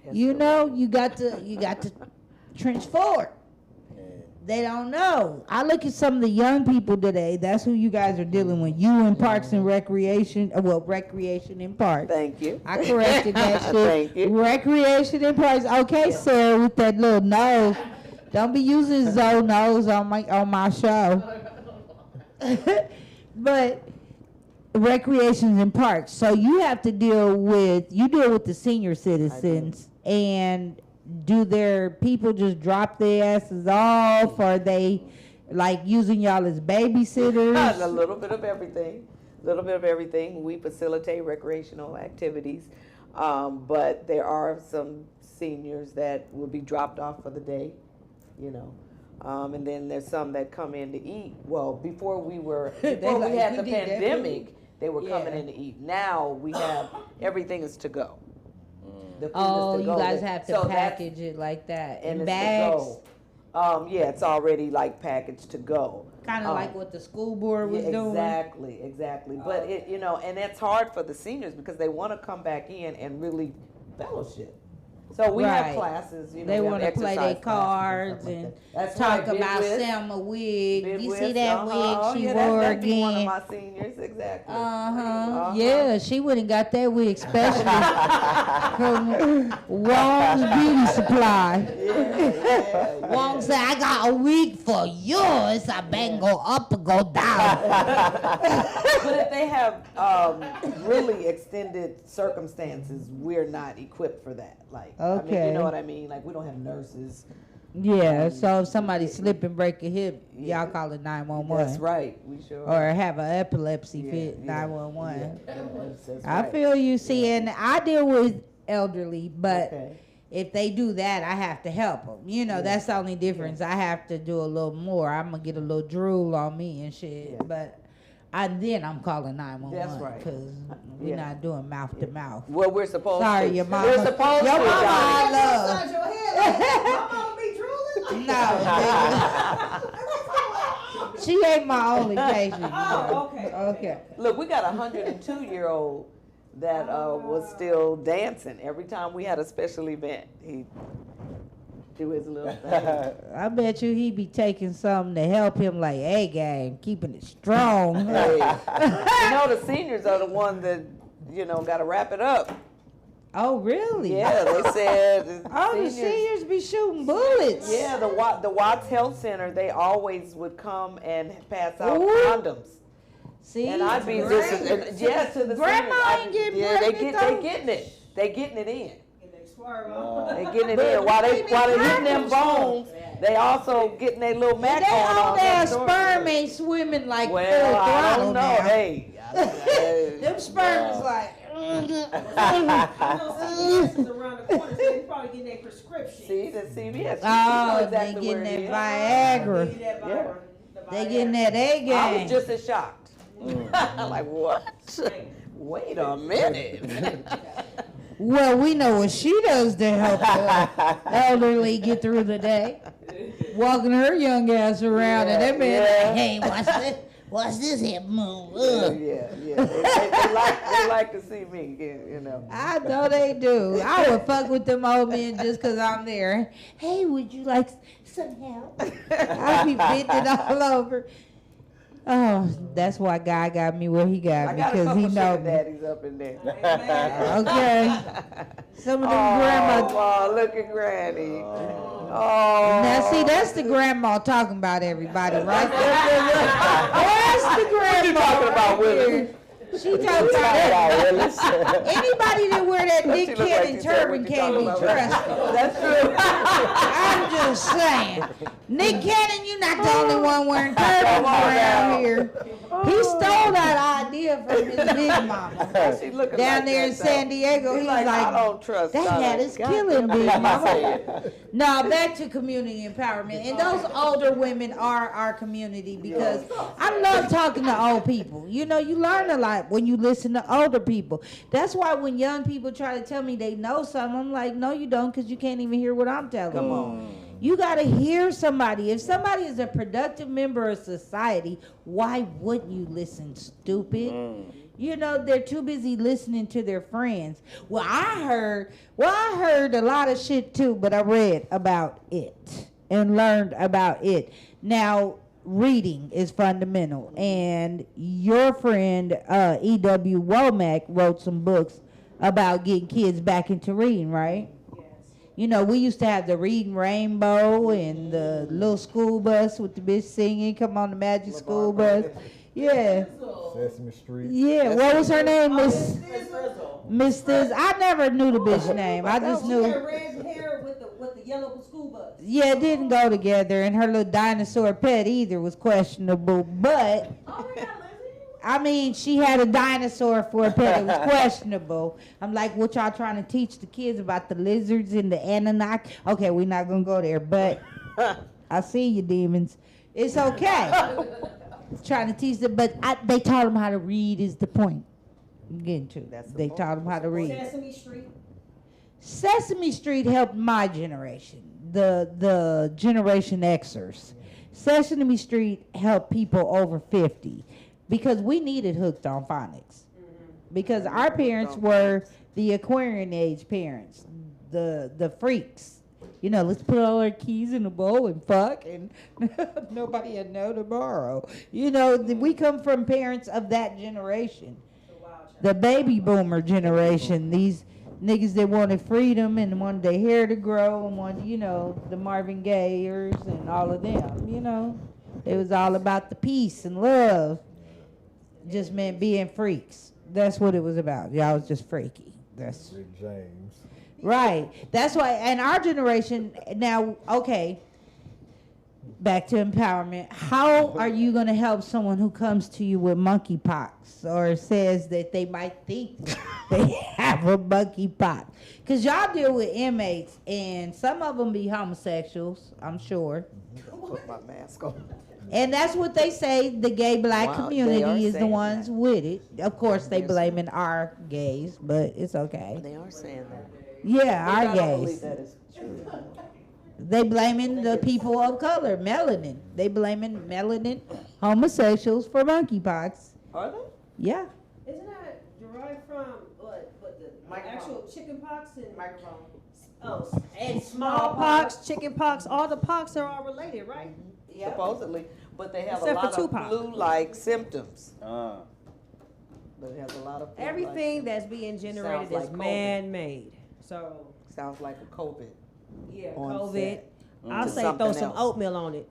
A: Yes, you know, you got to trench forward. They don't know. I look at some of the young people today. That's who you guys are dealing with. You in Parks and Recreation. Well, Recreation in Parks.
B: Thank you.
A: I corrected that shit.
B: Thank you.
A: Recreation in Parks. Okay, yeah. Sarah, with that little nose. Don't be using Zoe nose on my show. But recreations in parks. So you have to deal with the senior citizens and. Do their people just drop their asses off? Or are they like using y'all as babysitters?
B: A little bit of everything. We facilitate recreational activities, but there are some seniors that will be dropped off for the day, you know. And then there's some that come in to eat. Well, before we had the pandemic, they were coming in to eat. Now we have everything is to go.
A: Oh, you guys have to package it like that in bags.
B: Yeah, it's already like packaged to go.
A: Kind of like what the school board was doing.
B: Exactly. But it, you know, and it's hard for the seniors because they want to come back in and really fellowship. So we have classes, you know.
A: They want to play their cards and talk about Selma wig. You see that wig she wore again?
B: One of my seniors, exactly.
A: Yeah, she wouldn't got that wig, especially from Wong's Beauty Supply. Wong said, "I got a wig for yours. I bang go up and go down."
B: But if they have really extended circumstances, we're not equipped for that. Like,
A: okay.
B: I mean, you know what I mean? Like, we don't have nurses.
A: Yeah, so if somebody slip and break a hip, y'all call it 911.
B: That's right, we sure.
A: Or have an epilepsy fit, 911.
B: That's
A: I
B: right.
A: feel you. See, and I deal with elderly, but if they do that, I have to help them. You know, that's the only difference. I have to do a little more. I'm going to get a little drool on me and shit, but then I'm calling 911.
B: That's right.
A: Because we're not doing mouth to mouth.
B: Well, we're supposed
A: Sorry,
B: to.
A: your mama.
B: We're supposed
A: your
B: to.
A: Mama I love.
F: My mama be drooling?
A: No. She ain't my only patient.
F: Oh, okay.
B: Look, we got a 102-year-old that was still dancing. Every time we had a special event, he'd do his little thing.
A: I bet you he be taking something to help him, like A-game, keeping it strong.
B: Hey. You know, the seniors are the ones that, you know, got to wrap it up.
A: Oh, really?
B: Yeah, they said.
A: Oh, the seniors be shooting bullets.
B: Yeah, the Watts Health Center, they always would come and pass out
A: Ooh.
B: condoms.
A: See,
B: And I'd be just, to the
A: grandma
B: seniors.
A: ain't getting
B: Yeah, they
A: pregnant,
B: getting it. They getting it in.
E: Wow.
B: They getting it in. While they hitting them bones, they also getting their little mac
A: they
B: on
A: on their
B: that
A: sperm ain't swimming like full
B: Well, I
A: throttle
B: don't know.
A: now.
B: Hey.
A: Them sperm is like.
D: Around the corner, so they probably getting their prescription.
B: See, the CVS.
A: Oh,
B: exactly
A: they getting
B: where it
A: that
B: is.
A: Viagra.
B: Yeah.
A: They getting that A game.
B: I was just as shocked. I'm like, what? Wait a minute.
A: Well, we know what she does to help the elderly get through the day. Walking her young ass around, and that man, like, hey, watch this hip move. Ugh.
B: Yeah. They like to see me, you know.
A: I know they do. I would fuck with them old men just because I'm there. Hey, would you like some help? I'd be bending all over. Oh, that's why God got me where he got me, because he know me.
B: Daddies up in there.
A: Okay. Some of them grandmas.
B: Oh, look at Granny. Oh.
A: Now, see, that's the grandma talking about everybody, right? That's the grandma.
B: What you talking about, Willis?
A: She talking about anybody that wear that
B: Don't
A: Nick
B: you look like
A: Cannon
B: you said
A: turban
B: what you
A: can't be
B: talking about?
A: trusted.
B: That's true.
A: I'm just saying. Nick Cannon, you're not the only one wearing turbans
B: Come on
A: around
B: now.
A: here. He stole that idea from his big mama.
B: She looking
A: Down
B: like
A: there in
B: that,
A: San Diego, he's like,
B: I don't trust
A: that
B: Donna.
A: hat is killing Big Mama. Now, back to community empowerment. And those older women are our community, because I love talking to old people. You know, you learn a lot when you listen to older people. That's why when young people try to tell me they know something, I'm like, no, you don't, because you can't even hear what I'm telling you. Come on. You got to hear somebody. If somebody is a productive member of society, why wouldn't you listen, stupid? You know, they're too busy listening to their friends. Well, I heard a lot of shit too, but I read about it and learned about it. Now, reading is fundamental. And your friend, E.W. Womack, wrote some books about getting kids back into reading, right? You know, we used to have the Reading Rainbow and the little school bus with the bitch singing, come on the magic school bus. Yeah.
C: Sesame Street.
A: Yeah, what was her name? Miss Thiz. I never knew the bitch name. I just knew.
D: She had red hair with the yellow school bus.
A: Yeah, it didn't go together, and her little dinosaur pet either was questionable. But I mean, she had a dinosaur for a pet. It was questionable. I'm like, what y'all trying to teach the kids about the lizards and the Anunnaki? Okay, we're not gonna go there, but I see you, demons. It's okay. Trying to teach them, but they taught them how to read is the point I'm getting to. They taught them how to read.
D: Sesame Street.
A: Sesame Street helped my generation, the Generation Xers. Sesame Street helped people over 50 because we needed Hooked on Phonics. Because our parents were the Aquarian age parents, the freaks. You know, let's put all our keys in a bowl and fuck, and nobody had no tomorrow. You know, we come from parents of that generation. The baby boomer generation, these niggas that wanted freedom and wanted their hair to grow and wanted, you know, the Marvin Gayers and all of them, you know. It was all about the peace and love. Just meant being freaks. That's what it was about. Y'all was just freaky. That's
C: Big James.
A: right. That's why, and our generation, now, okay, back to empowerment. How are you going to help someone who comes to you with monkeypox or says that they might think they have a monkeypox? Because y'all deal with inmates, and some of them be homosexuals, I'm sure.
B: Put my mask on.
A: And that's what they say, the gay black
B: Wow, they are
A: community is the
B: saying
A: ones
B: that.
A: with it. Of course, they blaming our gays, but it's okay.
B: They are saying that.
A: Yeah, our
B: I don't believe
A: gays.
B: that is true.
A: They blaming the people of color, melanin. They blaming melanin homosexuals for monkeypox.
B: Are they?
A: Yeah.
D: Isn't that derived from what the actual chicken pox and and smallpox, chicken pox? All the pox are all related, right?
B: Supposedly, but they have
D: Except
B: a
D: for
B: lot of
D: Tupac.
B: flu-like symptoms. but it has a lot of
D: Everything that's being generated
B: Sounds
D: is
B: like COVID.
D: man-made. So,
B: sounds like a COVID.
D: yeah,
B: On
D: COVID.
B: set.
D: I'll
B: To
D: say throw
B: something
D: some
B: else.
D: oatmeal on it.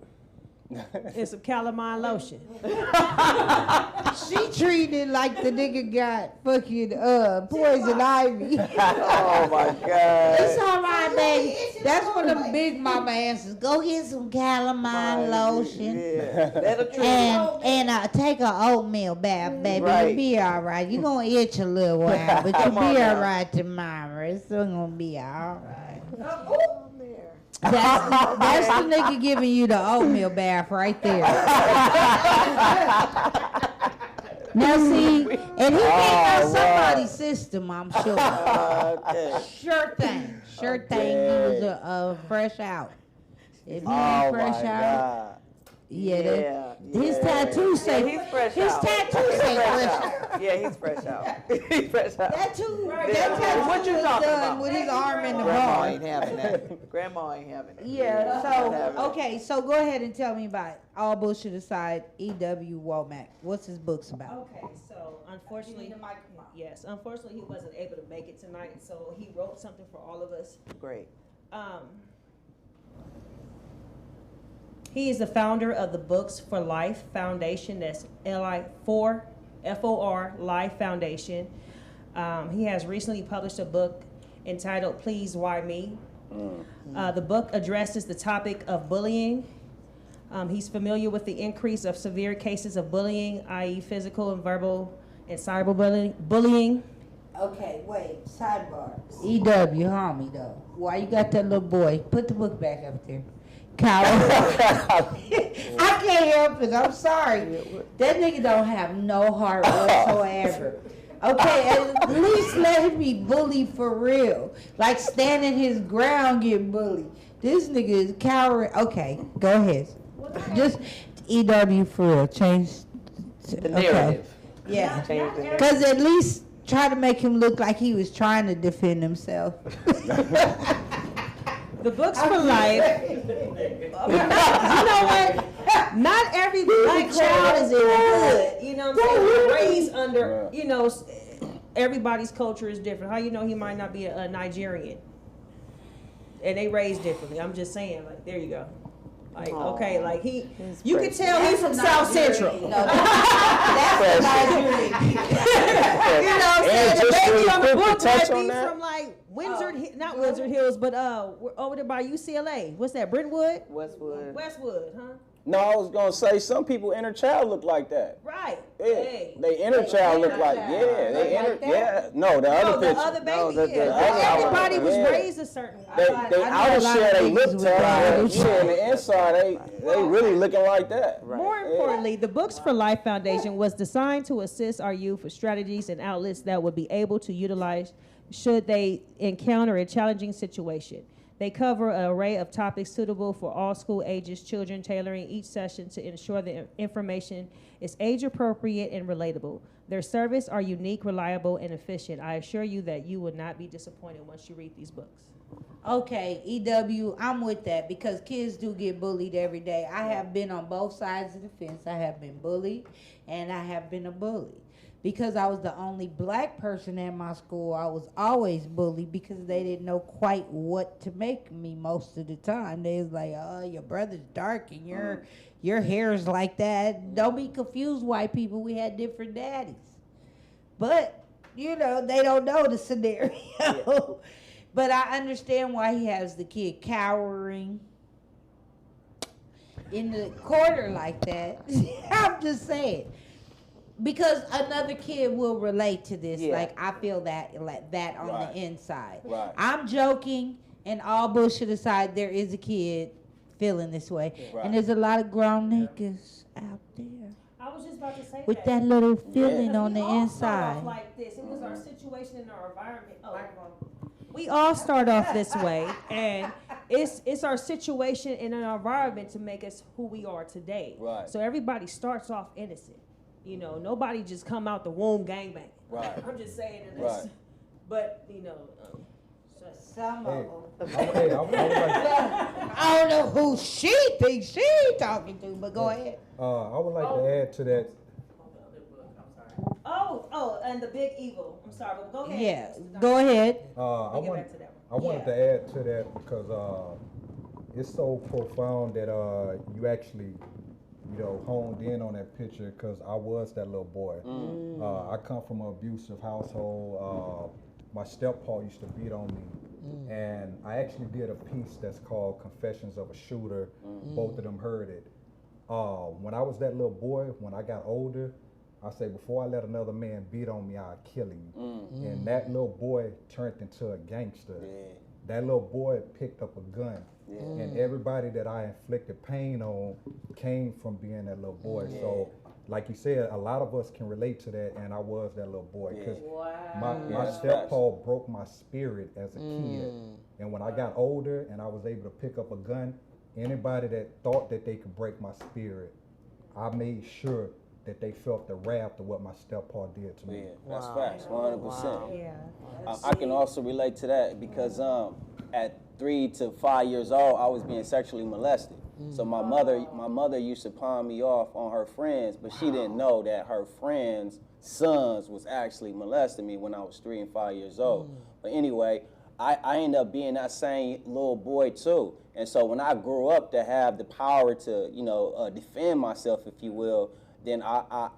D: And some calamine lotion.
A: She treated it like the nigga got fucking poison ivy.
B: Oh my God.
A: It's all right, baby. That's one of the big mama answers. Go get some calamine lotion.
B: Yeah. That'll treat
A: And take an oatmeal bath, baby.
B: Right.
A: You'll be all right. You're going to itch a little while, but you'll
B: Come on
A: be all
B: now.
A: right tomorrow. It's still going to be all right.
B: there.
A: That's the nigga giving you the oatmeal bath right there. Now see, and he came out somebody's system, I'm sure.
B: Okay.
A: Sure thing. Sure thing. He was a fresh out. If he ain't fresh out, yeah. His tattoo say
B: he's fresh
A: his
B: out.
A: tattoo
B: He's
A: say
B: fresh
A: fresh
B: out.
A: out.
B: Yeah, he's fresh out. He's fresh out.
A: That tattoo
B: What you
A: was
B: talking
A: done
B: about?
A: with his arm in the
B: Grandma
A: bar.
B: ain't having that. Grandma ain't having it.
A: Yeah,
B: Not having
A: so,
B: it.
A: okay, so go ahead and tell me about it. All bullshit aside, E.W. Womack. What's his books about?
D: Okay, so unfortunately, yes, unfortunately he wasn't able to make it tonight, so he wrote something for all of us.
B: Great.
D: He is the founder of the Books for Life Foundation. That's L-I-4 F-O-R Life Foundation. He has recently published a book entitled Please Why Me? The book addresses the topic of bullying. He's familiar with the increase of severe cases of bullying, i.e. physical and verbal and cyberbullying.
A: Okay, wait, sidebar. E.W., homie, though. Why you got that little boy? Put the book back up there. Coward. I can't help it. I'm sorry. That nigga don't have no heart whatsoever. Okay, at least let him be bullied for real. Like standing his ground, get bullied. This nigga is coward. Okay, go ahead. Just E.W. for real. Change
B: The narrative.
A: Yeah.
B: Change the narrative.
A: Because at least try to make him look like he was trying to defend himself.
D: The Books for Life. You know what? Not every black child is in the hood. You know what I'm saying? We're raised under, you know, everybody's culture is different. How you know he might not be a Nigerian? And they raised differently. I'm just saying, like, there you go. Like, okay, like you can tell he's from South Central.
A: No, that's Nigerian.
D: You know what I'm saying? The
E: just
D: baby
E: really
D: on the
E: quick to
D: book
E: touch
D: might
E: on
D: be
E: that.
D: from like Windsor, not Windsor Hills, but we're over there by UCLA. What's that? Brentwood?
B: Westwood.
D: Westwood, huh?
E: No, I was gonna say some people inner child look like that.
D: Right.
E: Yeah,
D: Hey.
E: they inner child look like No, the other
D: The
E: picture.
D: other baby,
B: No, the
D: yeah.
E: other
D: Everybody
E: one,
D: was
E: yeah.
D: raised a certain way.
E: They
A: I
E: outer
A: know a lot
E: shell
A: of
E: they
A: niggas
E: look
A: with
E: tough.
A: that.
E: Yeah, on the inside they really looking like that.
D: More importantly, the Books for Life Foundation was designed to assist our youth with strategies and outlets that would be able to utilize should they encounter a challenging situation. They cover an array of topics suitable for all school ages children, tailoring each session to ensure the information is age appropriate and relatable. Their services are unique, reliable, and efficient. I assure you that you will not be disappointed once you read these books.
A: Okay, EW, I'm with that because kids do get bullied every day. I have been on both sides of the fence. I have been bullied and I have been a bully. Because I was the only black person at my school, I was always bullied because they didn't know quite what to make me most of the time. They was like, oh, your brother's dark and your hair is like that. Don't be confused, white people. We had different daddies. But, you know, they don't know the scenario. Yeah. But I understand why he has the kid cowering in the corner like that. I'm just saying. Because another kid will relate to this.
B: Yeah.
A: Like, I feel that like that on
E: Right.
A: the inside.
E: Right.
A: I'm joking, and all bullshit aside, there is a kid feeling this way.
E: Right.
A: And there's a lot of grown niggas out there
D: I was just about to say
A: with that little feeling on the
D: We all start off
A: inside.
D: like this. It was our situation in our environment. We all start off this way, and it's our situation in our environment to make us who we are today.
E: Right.
D: So everybody starts off innocent. You know, nobody just come out the womb gangbang.
E: Right.
D: I'm just saying this.
E: Right.
D: But, you know,
A: Some
C: Hey,
A: of them.
C: I would like,
A: I don't know who she thinks she talking to, but go ahead.
C: I would like to add to that.
D: And the big evil. I'm sorry, but go ahead.
A: Yeah,
D: Mr. Dr.
A: go ahead.
D: We'll get back to that
C: I wanted to add to that because it's so profound that you actually, honed in on that picture because I was that little boy. I come from an abusive household. My steppa used to beat on me. And I actually did a piece that's called Confessions of a Shooter. Both of them heard it. When I was that little boy, when I got older, I say, before I let another man beat on me, I'll kill him. And that little boy turned into a gangster. That little boy picked up a gun. And everybody that I inflicted pain on came from being that little boy. So, like you said, a lot of us can relate to that, and I was that little boy. Because my steppa broke my spirit as a kid. And when I got older and I was able to pick up a gun, anybody that thought that they could break my spirit, I made sure that they felt the wrath of what my steppa did to me.
E: That's facts, 100%.
D: Yeah.
E: I can also relate to that because at 3 to 5 years old, I was being sexually molested. So my mother used to pawn me off on her friends, but she didn't know that her friends' sons was actually molesting me when I was 3 and 5 years old. But anyway, I ended up being that same little boy too. And so when I grew up to have the power to, defend myself, if you will, then I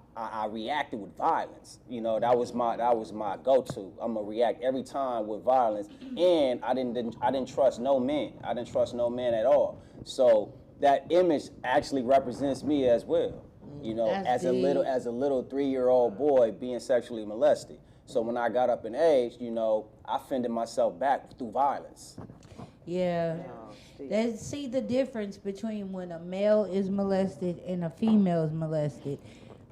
E: reacted with violence. That was my go-to. I'm gonna react every time with violence, and I didn't trust no man. I didn't trust no man at all. So that image actually represents me as well. As a little 3-year-old boy being sexually molested. So when I got up in age, I fended myself back through violence.
A: Yeah. See the difference between when a male is molested and a female is molested.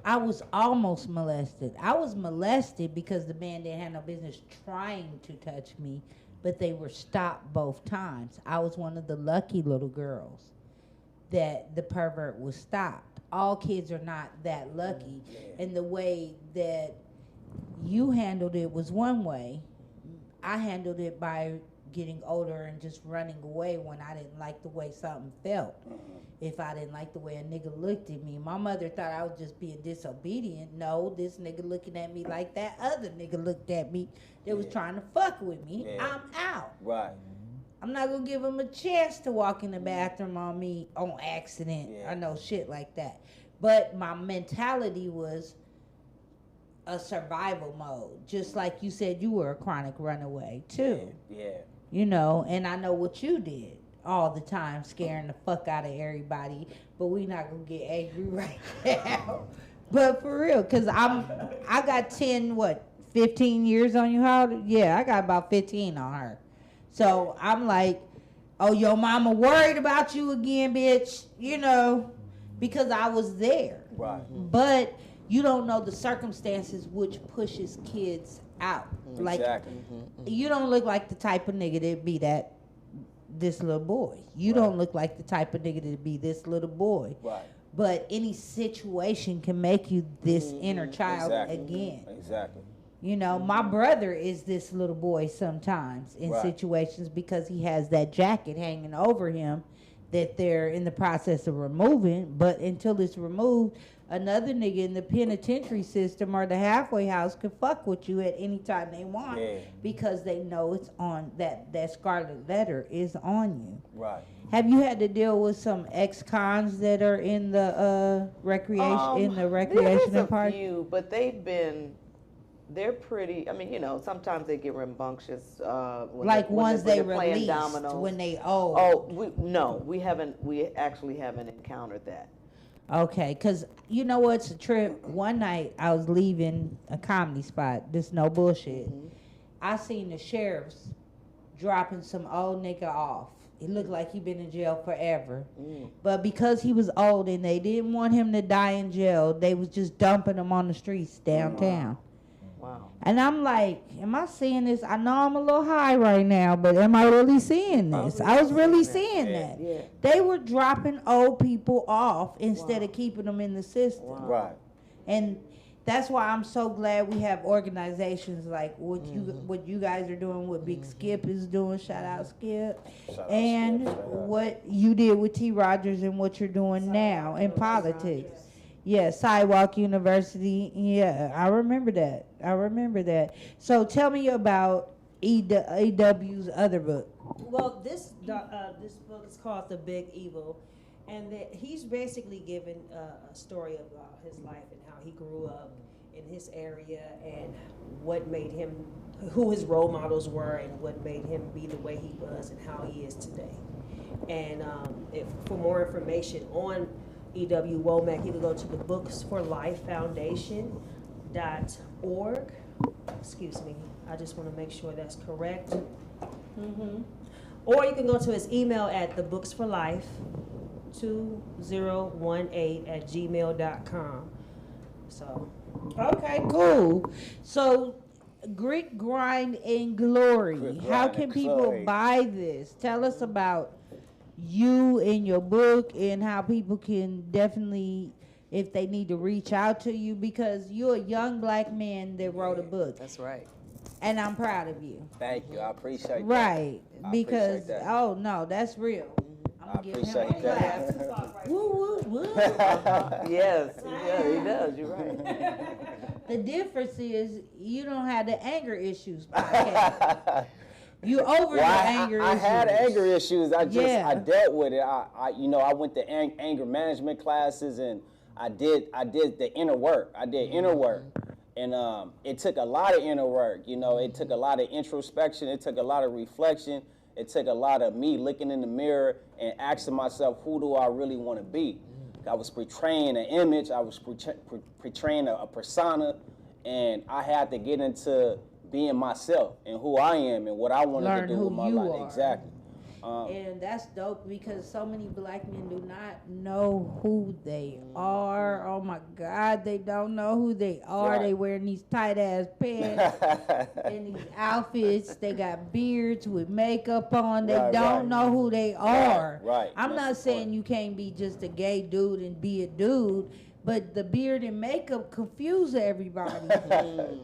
A: I was almost molested. I was molested because the man didn't have no business trying to touch me, but they were stopped both times. I was one of the lucky little girls that the pervert was stopped. All kids are not that lucky. And the way that you handled it was one way. I handled it by getting older and just running away when I didn't like the way something felt. If I didn't like the way a nigga looked at me. My mother thought I was just being disobedient. No, this nigga looking at me like that other nigga looked at me that was trying to fuck with me. I'm out.
E: Right.
A: I'm not gonna give him a chance to walk in the bathroom on me on accident or no shit like that. But my mentality was a survival mode. Just like you said, you were a chronic runaway too. And I know what you did all the time, scaring the fuck out of everybody, but we not gonna get angry right now. But for real, cause I got 15 years on you. How old? Yeah, I got about 15 on her. So I'm like, oh, your mama worried about you again, bitch, because I was there.
E: Right.
A: But you don't know the circumstances which pushes kids out.
E: Exactly.
A: You don't look like the type of nigga that be this little boy. You don't look like the type of nigga that be this little boy.
E: Right.
A: But any situation can make you this inner child again.
E: Exactly.
A: My brother is this little boy sometimes in situations because he has that jacket hanging over him that they're in the process of removing. But until it's removed, another nigga in the penitentiary system or the halfway house can fuck with you at any time they want because they know it's on that scarlet letter is on you.
E: Right.
A: Have you had to deal with some ex-cons that are in the recreation
B: There's
A: park?
B: a few, but they're pretty. I mean, sometimes they get rambunctious.
A: Like ones they released when they old.
B: Oh, we haven't. We actually haven't encountered that.
A: Okay, because you know what's a trip? One night I was leaving a comedy spot. This no bullshit. I seen the sheriffs dropping some old nigga off. It looked like he been in jail forever. But because he was old and they didn't want him to die in jail, they was just dumping him on the streets downtown.
B: Wow.
A: And I'm like, am I seeing this? I know I'm a little high right now, but am I really seeing this? I was really seeing that.
B: Yeah.
A: They were dropping old people off instead of keeping them in the system.
E: Right.
A: And that's why I'm so glad we have organizations like what you guys are doing, what Big Skip is doing, shout out Skip, and what you did with T. Rogers and what you're doing now in politics. Yeah, Sidewalk University. Yeah, I remember that. So tell me about EW's other book.
D: Well, this book is called The Big Evil, and he's basically given a story about his life and how he grew up in his area and what made him, who his role models were, and what made him be the way he was and how he is today. And for more information on E.W. Womack, you can go to the Books for Life Foundation.org. Excuse me, I just want to make sure that's correct. Mm-hmm. Or you can go to his email at thebooksforlife2018@gmail.com. So.
A: Okay, cool. So, Grit, Grind, and Glory.
E: Grit,
A: How
E: Grind,
A: can
E: and
A: people
E: Glory.
A: buy this? Tell us about you and your book and how people can definitely, if they need to reach out to you, because you're a young black man that wrote a book.
B: That's right.
A: And I'm proud of you.
E: Thank you. I appreciate that.
A: Right.
E: I
A: Because,
E: appreciate that.
A: oh no, that's real. I'm
E: I
A: gonna give him
E: appreciate
A: a
E: that.
A: clap. Woo, woo, woo.
B: Yes, yeah, he does. You're right.
A: The difference is you don't have the anger issues podcast. You over the anger
E: I
A: issues.
E: had anger issues. I dealt with it. I went to anger management classes, and I did the inner work. I did inner work, and it took a lot of inner work. It took a lot of introspection. It took a lot of reflection. It took a lot of me looking in the mirror and asking myself, who do I really want to be? I was portraying an image. I was portraying a persona, and I had to get into being myself and who I am and what I wanted to do with my life. Exactly.
A: And that's dope because so many black men do not know who they are. Oh my God, they don't know who they are.
E: Right.
A: They wearing these tight ass pants and these outfits. They got beards with makeup on. They don't know who they are.
E: Right.
A: I'm not saying you can't be just a gay dude and be a dude. But the beard and makeup confuse everybody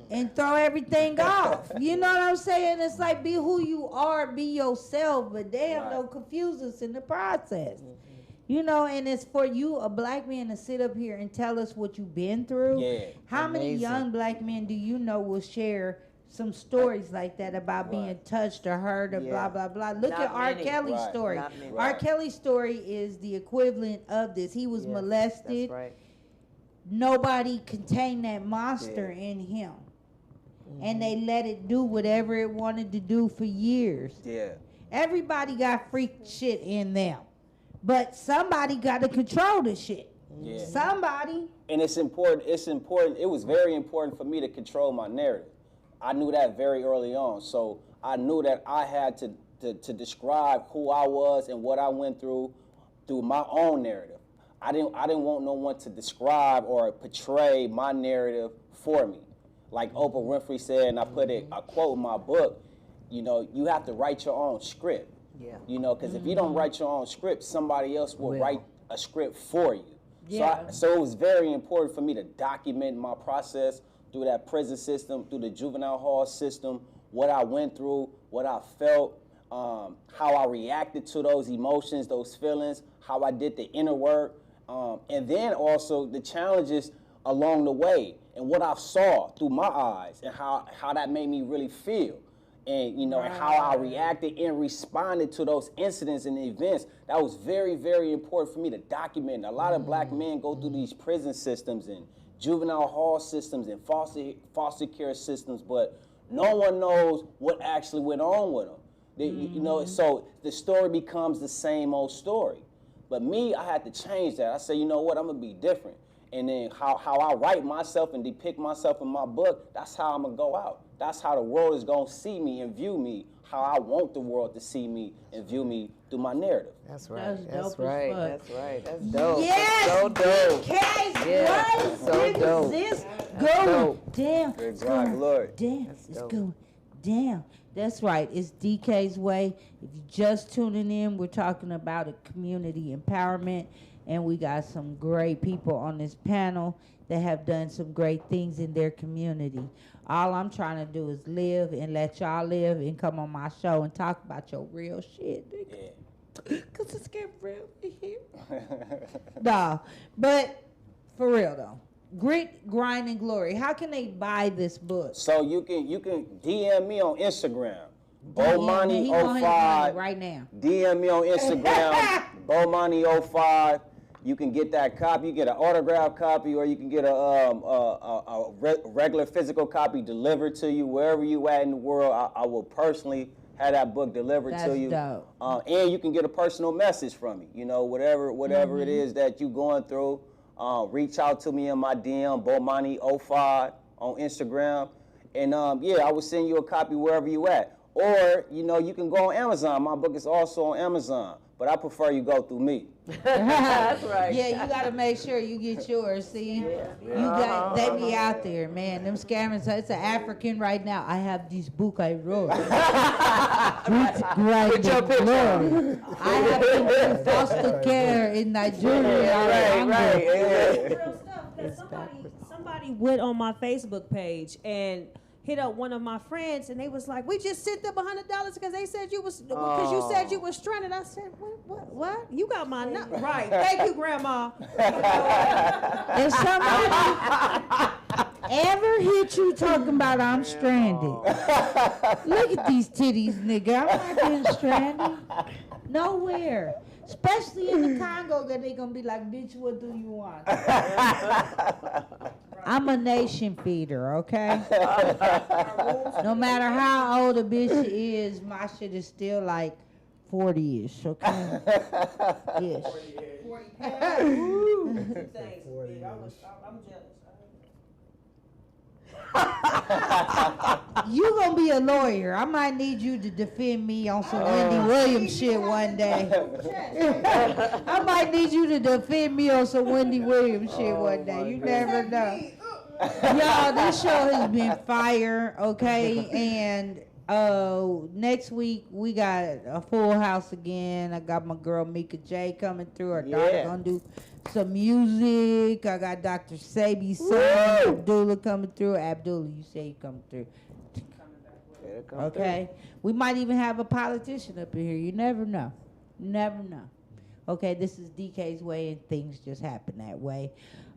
A: and throw everything off. You know what I'm saying? It's like, be who you are, be yourself, but damn, don't confuse us in the process. And it's for you, a black man, to sit up here and tell us what you've been through.
E: Yeah.
A: How many young black men do you know will share some stories like that about being touched or hurt or blah, blah, blah? Look at R. Kelly's story. R. Kelly's story is the equivalent of this. He was molested.
B: That's right.
A: Nobody contained that monster in him. And they let it do whatever it wanted to do for years.
E: Yeah.
A: Everybody got freak shit in them. But somebody got to control the shit.
E: Yeah.
A: Somebody.
E: And it's important. It was very important for me to control my narrative. I knew that very early on. So I knew that I had to describe who I was and what I went through my own narrative. I didn't want no one to describe or portray my narrative for me. Like Oprah Winfrey said, and I put a quote in my book, you have to write your own script.
B: Yeah.
E: Because if you don't write your own script, somebody else will write a script for you.
A: Yeah.
E: So it was very important for me to document my process through that prison system, through the juvenile hall system, what I went through, what I felt, how I reacted to those emotions, those feelings, how I did the inner work. And then also the challenges along the way and what I saw through my eyes and how that made me really feel. And, and how I reacted and responded to those incidents and events. That was very, very important for me to document. A lot of black men go through these prison systems and juvenile hall systems and foster care systems, but no one knows what actually went on with them. So the story becomes the same old story. But me, I had to change that. I said, you know what, I'm gonna be different. And then how I write myself and depict myself in my book, that's how I'm gonna go out. That's how the world is gonna see me and view me, how I want the world to see me and view me through my narrative.
B: That's right.
A: That's
B: That's right.
A: dope as
B: That's right. That's dope.
A: Yes,
B: That's so dope.
A: Case,
B: Yeah,
A: what?
B: that's so dope.
A: This
B: That's
A: going
B: dope.
A: down.
E: Good
A: It's
E: God,
A: going
E: glory.
A: down.
B: That's
A: It's
B: dope.
A: going down. That's right. It's DK's Way. If you're just tuning in, we're talking about a community empowerment, and we got some great people on this panel that have done some great things in their community. All I'm trying to do is live and let y'all live and come on my show and talk about your real shit, nigga.
E: Yeah.
A: Because it's getting real in here. Nah, but For real though. Grit, Grind, and Glory. How can they buy this book?
E: So you can DM me on Instagram.
A: He on his money
E: Bomani05
A: right now.
E: DM me on Instagram. Bomani05. You can get that copy. You get an autographed copy, or you can get a regular physical copy delivered to you wherever you at in the world. I will personally have that book delivered
A: That's
E: to you.
A: dope.
E: And you can get a personal message from me. You know, whatever it is that you going through. Reach out to me in my DM, Bomani05 on Instagram, and yeah, I will send you a copy wherever you at. Or you know, you can go on Amazon. My book is also on Amazon, but I prefer you go through me.
B: That's right.
A: Yeah, you gotta make sure you get yours. See, you got they be out there, man. Them scammers. It's an African right now. I have this book I wrote. Put
E: your picture.
A: I have been in foster care in Nigeria.
E: Right. Yeah.
D: Real stuff. 'Cause somebody went on my Facebook page and hit up one of my friends, and they was like, "We just sent them $100 because they said you was because you said you was stranded." I said, "What? You got my number right? Thank you, Grandma."
A: If somebody ever hit you talking about I'm stranded, look at these titties, nigga. I'm not getting stranded. Nowhere. Especially in the Congo, that they gonna be like, bitch, what do you want? I'm a nation feeder, okay? No matter how old a bitch is, my shit is still like 40-ish, okay? Ish.
D: 40 pounds. Thanks, big. I'm jealous.
A: You gonna be a lawyer. I might need you to defend me on some Wendy Williams shit one day. I might need you to defend me on some Wendy Williams shit one day. You never know. Y'all, this show has been fire, okay? And next week we got a full house again. I got my girl Mika J coming through. Her daughter gonna do some music. I got Dr. Sabi's son, Abdullah, coming through. Abdullah, you say you coming through. Okay? We might even have a politician up in here. You never know. Never know. Okay, this is DK's way, and things just happen that way.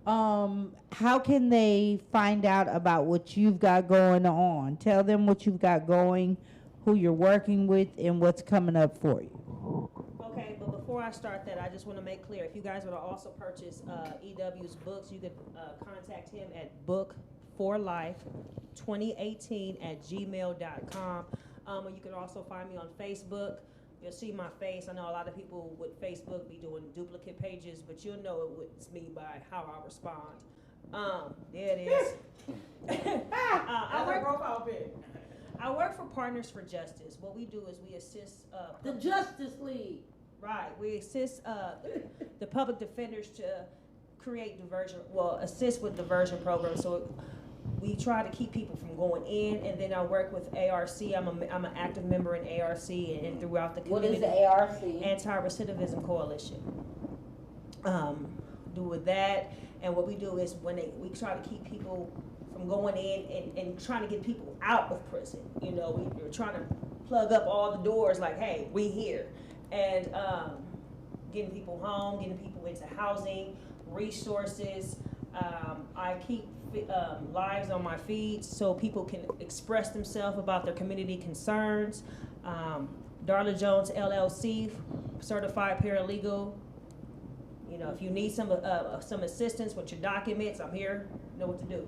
A: How can they find out about what you've got going on? Tell them what you've got going, who you're working with, and what's coming up for you.
D: Okay, but before I start that, I just want to make clear, if you guys want to also purchase EW's books, you could contact him at book4life2018@gmail.com. Or you can also find me on Facebook. You'll see my face. I know a lot of people with Facebook be doing duplicate pages, but you'll know it's me by how I respond. There it is. I work for Partners for Justice. What we do is we assist
A: The Justice League.
D: Right. We assist the public defenders to create assist with diversion programs. So we try to keep people from going in, and then I work with ARC. I'm an active member in ARC and throughout the community.
A: What is the ARC?
D: Anti-Recidivism Coalition. Do with that, and what we do is we try to keep people from going in and trying to get people out of prison. You know, we're trying to plug up all the doors like, hey, we here. And getting people home, getting people into housing, resources. I keep lives on my feed so people can express themselves about their community concerns. Darla Jones, LLC, certified paralegal. You know, if you need some assistance with your documents, I'm here. Know what to do.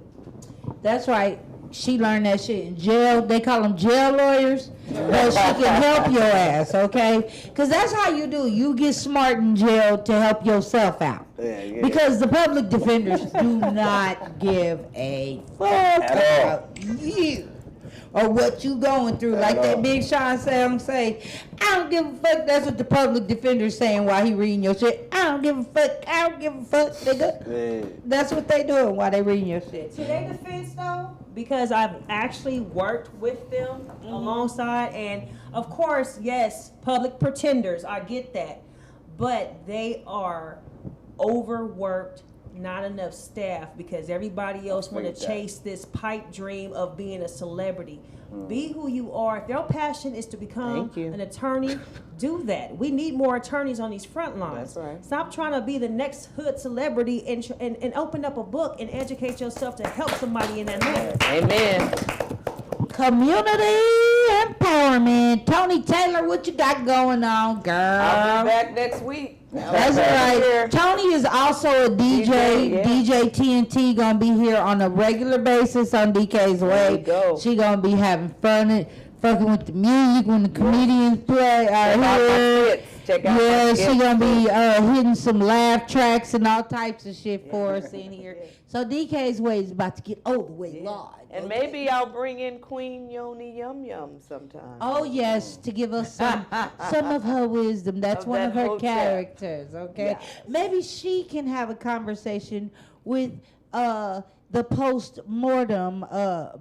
A: That's right. She learned that shit in jail. They call them jail lawyers, but she can help your ass, okay? Because that's how you do. You get smart in jail to help yourself out.
E: Yeah.
A: Because the public defenders do not give a fuck about you or what you going through. Like that Big Sean song say, I don't give a fuck. That's what the public defender's saying while he reading your shit. I don't give a fuck. I don't give a fuck, nigga.
E: Yeah.
A: That's what they doing while they reading your shit.
D: To their defense, though, because I've actually worked with them alongside, and of course, yes, public pretenders, I get that, but they are overworked not enough staff because everybody else want to
E: figured that.
D: chase this pipe dream of being a celebrity. Be who you are. If your passion is to become
B: Thank you.
D: an attorney, do that. We need more attorneys on these front lines.
B: That's right.
D: Stop trying to be the next hood celebrity and open up a book and educate yourself to help somebody in that hood.
B: Amen.
A: Community empowerment. Tony Taylor, what you got going on, girl?
B: I'll be back next week.
A: That's right. Tony is also a DJ.
B: yeah.
A: DJ TNT gonna be here on a regular basis on DK's
B: There you
A: Way.
B: go.
A: She gonna be having fun, fucking with the music when the comedians play.
B: Check out my
A: Yeah,
B: skits.
A: she gonna be hitting some laugh tracks and all types of shit for us in here. So DK's Way is about to get all the way live.
B: And
A: okay?
B: maybe I'll bring in Queen Yoni Yum Yum sometime.
A: Oh yes, to give us some of her wisdom. That's
B: Of
A: one
B: that
A: of her
B: hotel.
A: characters. Okay,
B: Yes.
A: maybe she can have a conversation with the post-mortem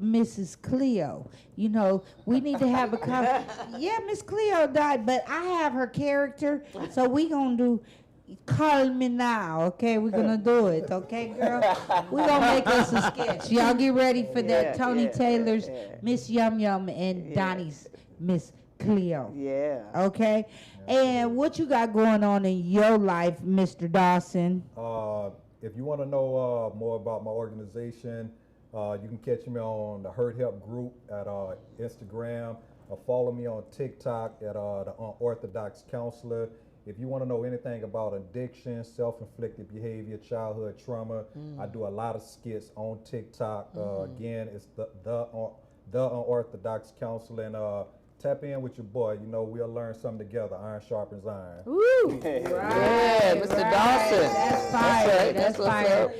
A: Mrs. Cleo. You know, we need to have a yeah, Miss Cleo died, but I have her character, so we gonna do. Call me now, okay? We're gonna do it, okay, girl? We're gonna make us a sketch. Y'all get ready for that. Tony Taylor's Miss Yum Yum and Donnie's Miss Cleo.
B: Yeah.
A: Okay? And what you got going on in your life, Mr. Dawson?
C: If you want to know more about my organization, you can catch me on the Hurt Help group at Instagram, or follow me on TikTok at the Unorthodox Counselor. If you want to know anything about addiction, self-inflicted behavior, childhood trauma, I do a lot of skits on TikTok. Again, it's the Unorthodox Counselor. And tap in with your boy. You know, we'll learn something together. Iron sharpens iron.
A: Woo!
B: Yeah, Mr. Dawson.
A: That's fire. That's
B: what's
A: fire.
B: up.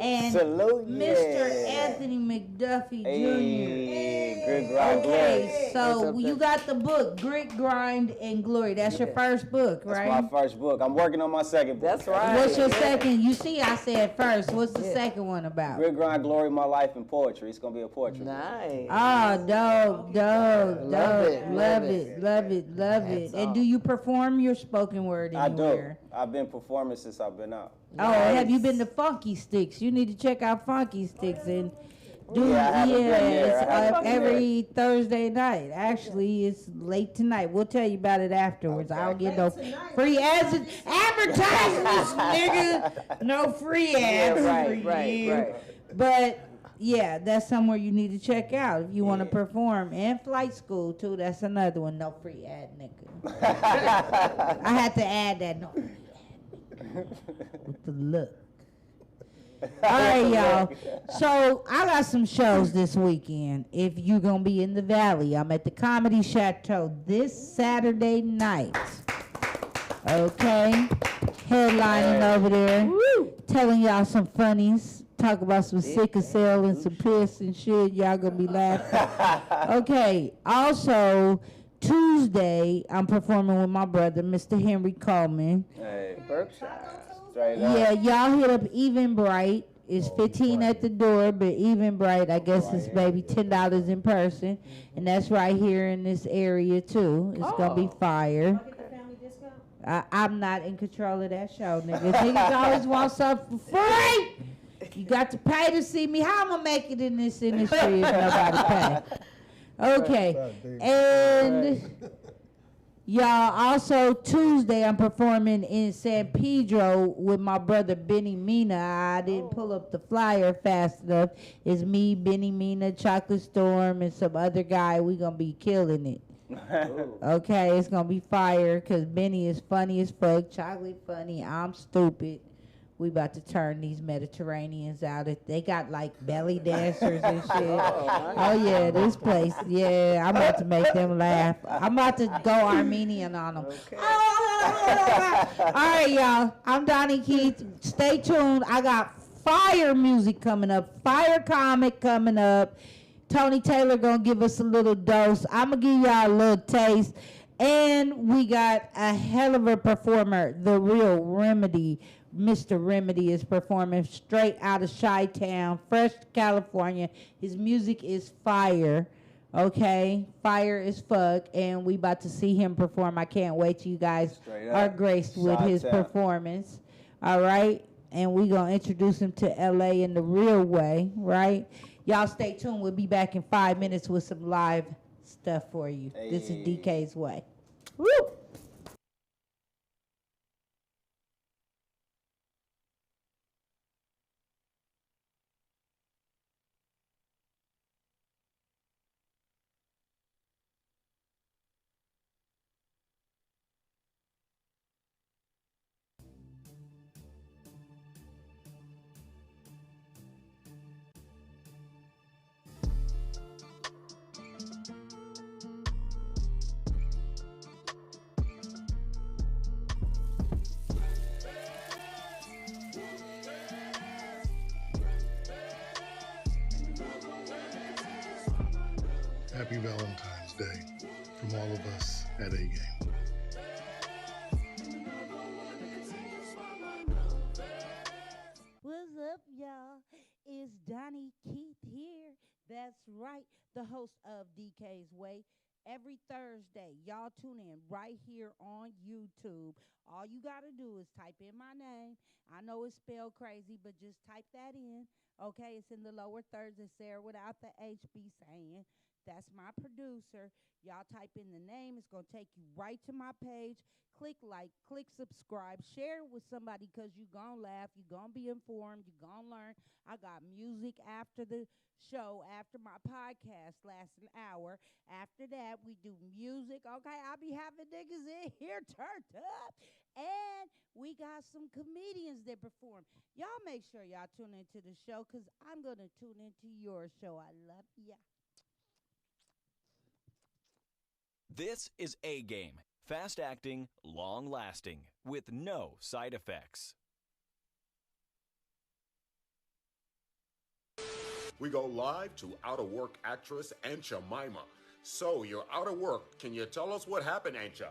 A: And
E: Salute,
A: Mr.
E: yeah.
A: Anthony Mcduffie
E: Hey,
A: Jr.
E: good grind,
A: Okay,
B: What's
A: so
B: up,
A: you got the book, Grit, Grind, and Glory. That's your first book,
E: That's
A: right?
E: my first book. I'm working on my second book.
B: That's right.
A: What's your second? You see, I said first. What's the second one about?
E: Grit, grind, glory, my life, and poetry. It's gonna be a poetry.
B: Nice.
A: Oh, dope.
B: Love it,
A: Love it. And do you perform your spoken word
E: I do.
A: anywhere?
E: I've been performing since I've been out.
A: Oh, have you been to Funky Sticks? You need to check out Funky Sticks and do
E: Yeah, I haven't been there.
A: it's
E: I haven't been
A: every Thursday night. Actually, it's late tonight. We'll tell you about it afterwards. I don't get no free advertisements, nigga. No free ads for you.
B: Right.
A: But yeah, that's somewhere you need to check out if you want to perform. And flight school too. That's another one. No free ad, nigga. I had to add that. No free ad, nigga. With the look. All right, y'all. So I got some shows this weekend. If you're gonna be in the Valley, I'm at the Comedy Chateau this Saturday night. Okay, headlining over there, telling y'all some funnies. Talk about some sickle cell and some piss and shit. Y'all gonna be laughing. Okay. Also, Tuesday I'm performing with my brother, Mr. Henry Coleman.
E: Hey,
B: Berkshire.
E: straight up.
A: Yeah, y'all hit up Even Bright. It's 15 at the door, but Even Bright, I guess it's maybe $10 in person, and that's right here in this area too. It's gonna be fire. I'm not in control of that show, nigga. Niggas always want something for free. You got to pay to see me. How I'm gonna make it in this industry if nobody pay? Okay, and y'all, also Tuesday I'm performing in San Pedro with my brother Benny Mina. I didn't pull up the flyer fast enough. It's me, Benny Mina, Chocolate Storm, and some other guy. We gonna be killing it. Okay, it's gonna be fire because Benny is funny as fuck, Chocolate funny, I'm stupid. We about to turn these Mediterraneans out. They got like belly dancers and shit. Oh yeah, this place. Yeah, I'm about to make them laugh. I'm about to go Armenian on them. Okay. All right, y'all. I'm Donnie Keith. Stay tuned. I got fire music coming up. Fire comic coming up. Tony Taylor gonna give us a little dose. I'm gonna give y'all a little taste. And we got a hell of a performer, The Real Remedy. Mr. Remedy is performing straight out of Chi-Town, fresh California. His music is fire, okay? Fire as fuck, and we about to see him perform. I can't wait till you guys are graced with his performance. All right? and we gonna introduce him to LA in the real way, right? Y'all stay tuned. We'll be back in 5 minutes with some live stuff for you.
E: Hey.
A: This is DK's Way. Woo!
K: Happy Valentine's Day from all of us at A-Game.
A: What's up, y'all? It's Donnie Keith here. That's right, the host of DK's Way. Every Thursday, y'all tune in right here on YouTube. All you got to do is type in my name. I know it's spelled crazy, but just type that in. Okay, it's in the lower thirds. It's Sarah without the H be saying. That's my producer. Y'all type in the name. It's going to take you right to my page. Click like, click subscribe, share it with somebody because you're going to laugh. You're going to be informed. You're going to learn. I got music after the show, after my podcast lasts an hour. After that, we do music. Okay, I'll be having niggas in here turned up. And we got some comedians that perform. Y'all make sure y'all tune into the show because I'm going to tune into your show. I love ya.
L: This is A-Game. Fast acting, long lasting, with no side effects.
M: We go live to out-of-work actress Ancha Mima. So, you're out of work. Can you tell us what happened, Ancha?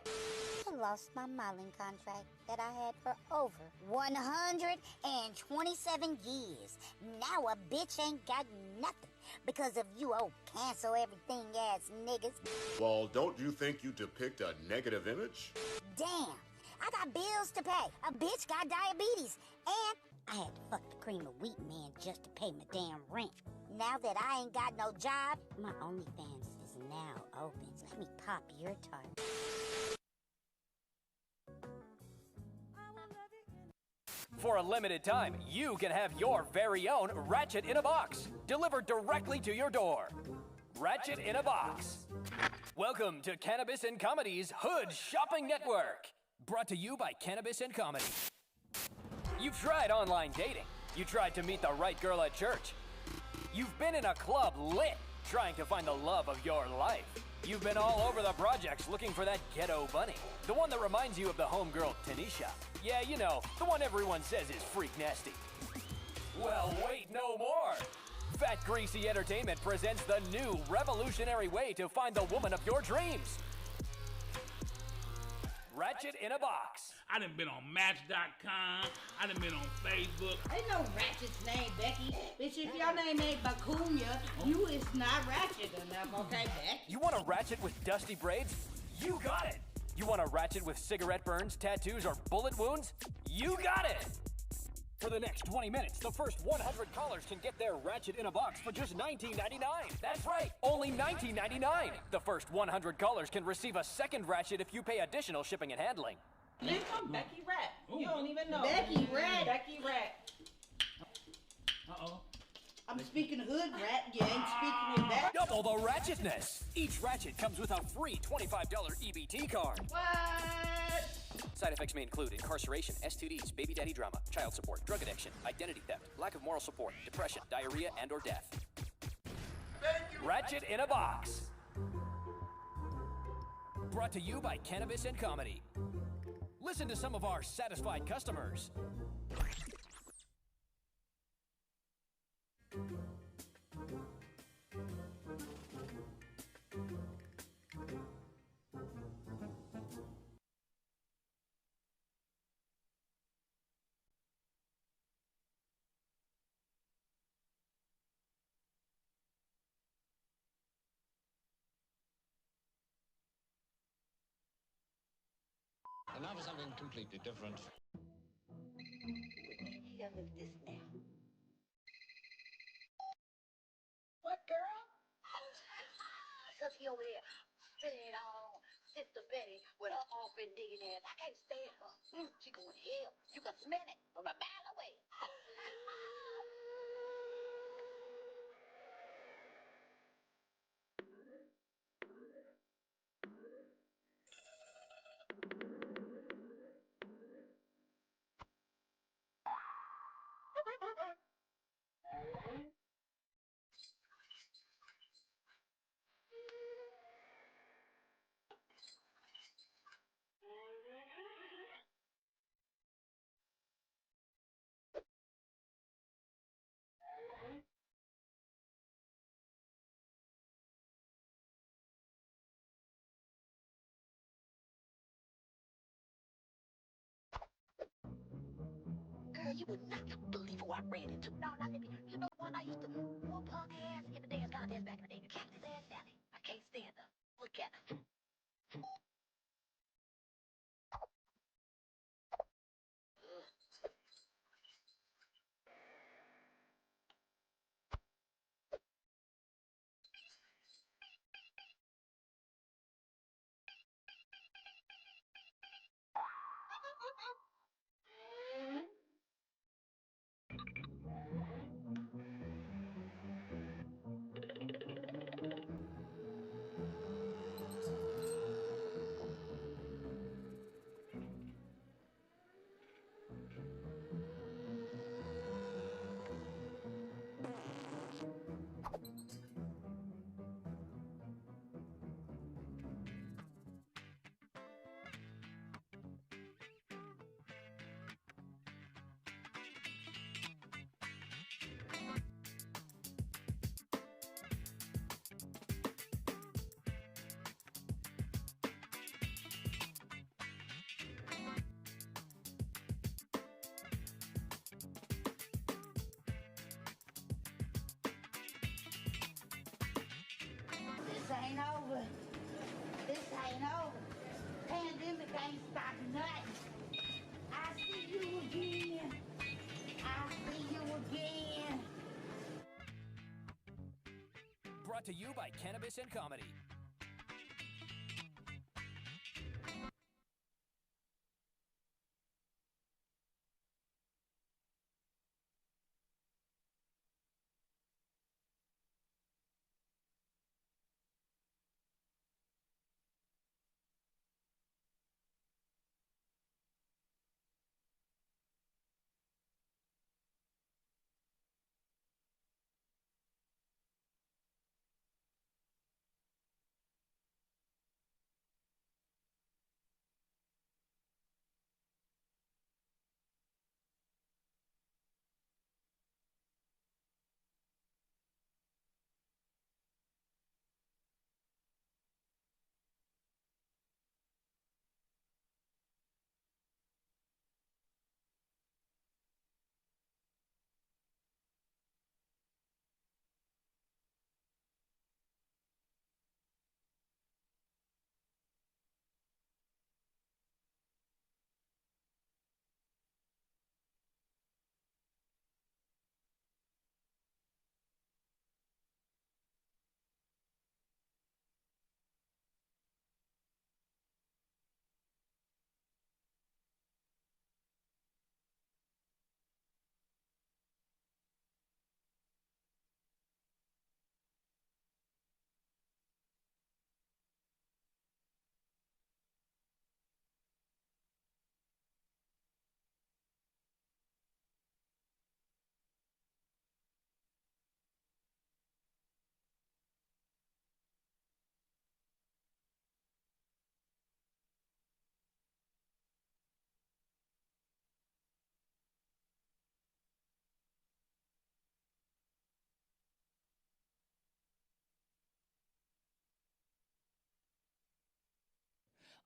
N: I lost my modeling contract that I had for over 127 years. Now a bitch ain't got nothing because of you old cancel everything ass niggas.
M: Well, don't you think you depict a negative image?
N: Damn, I got bills to pay. A bitch got diabetes. And I had to fuck the cream of wheat man just to pay my damn rent. Now that I ain't got no job, my OnlyFans is now open. So let me pop your tart.
I: For a limited time, you can have your very own Ratchet in a Box delivered directly to your door. Ratchet in a Box. Welcome to Cannabis and Comedy's Hood Shopping Network. Brought to you by Cannabis and Comedy. You've tried online dating. You tried to meet the right girl at church. You've been in a club lit, trying to find the love of your life. You've been all over the projects looking for that ghetto bunny, the one that reminds you of the homegirl Tanisha. Yeah, you know, the one everyone says is freak nasty. Well, wait no more. Fat Greasy Entertainment presents the new revolutionary way to find the woman of your dreams. Ratchet in a Box.
O: I done been on Match.com. I done been on Facebook.
P: Ain't no Ratchet's name, Becky. Bitch, if your name ain't Bacunia, you is not ratchet enough, okay, Becky?
I: You want a ratchet with dusty braids? You got it. You want a ratchet with cigarette burns, tattoos, or bullet wounds? You got it. For the next 20 minutes, the first 100 callers can get their Ratchet in a Box for just $19.99. That's right, only $19.99. The first 100 callers can receive a second Ratchet if you pay additional shipping and handling.
F: Here come Becky Rat. You don't even know.
P: Becky Rat.
F: Becky Rat.
O: Uh-oh.
P: I'm speaking hood rat, you ain't speaking with that.
I: Double the ratchetness. Each ratchet comes with a free $25 EBT card.
F: What?
I: Side effects may include incarceration, STDs, baby daddy drama, child support, drug addiction, identity theft, lack of moral support, depression, diarrhea, and or death. Ratchet in a Box. Brought to you by Cannabis and Comedy. Listen to some of our satisfied customers.
G: And now for something completely different.
N: here, look at this now. What, girl? Sussy over there, spinning it all on Sister Betty with her off and digging ass. I can't stand her. She going to hell. You can smell it from a mile away. Girl, you would not believe who I ran into. No, not that. You know the one I used to whoop her ass in the dance contest back in the day. You can't stand Sally. I can't stand her. Look at her. This ain't over. This ain't over. Pandemic ain't stopping nothing. I see you again. I see you again.
I: Brought to you by Cannabis and Comedy.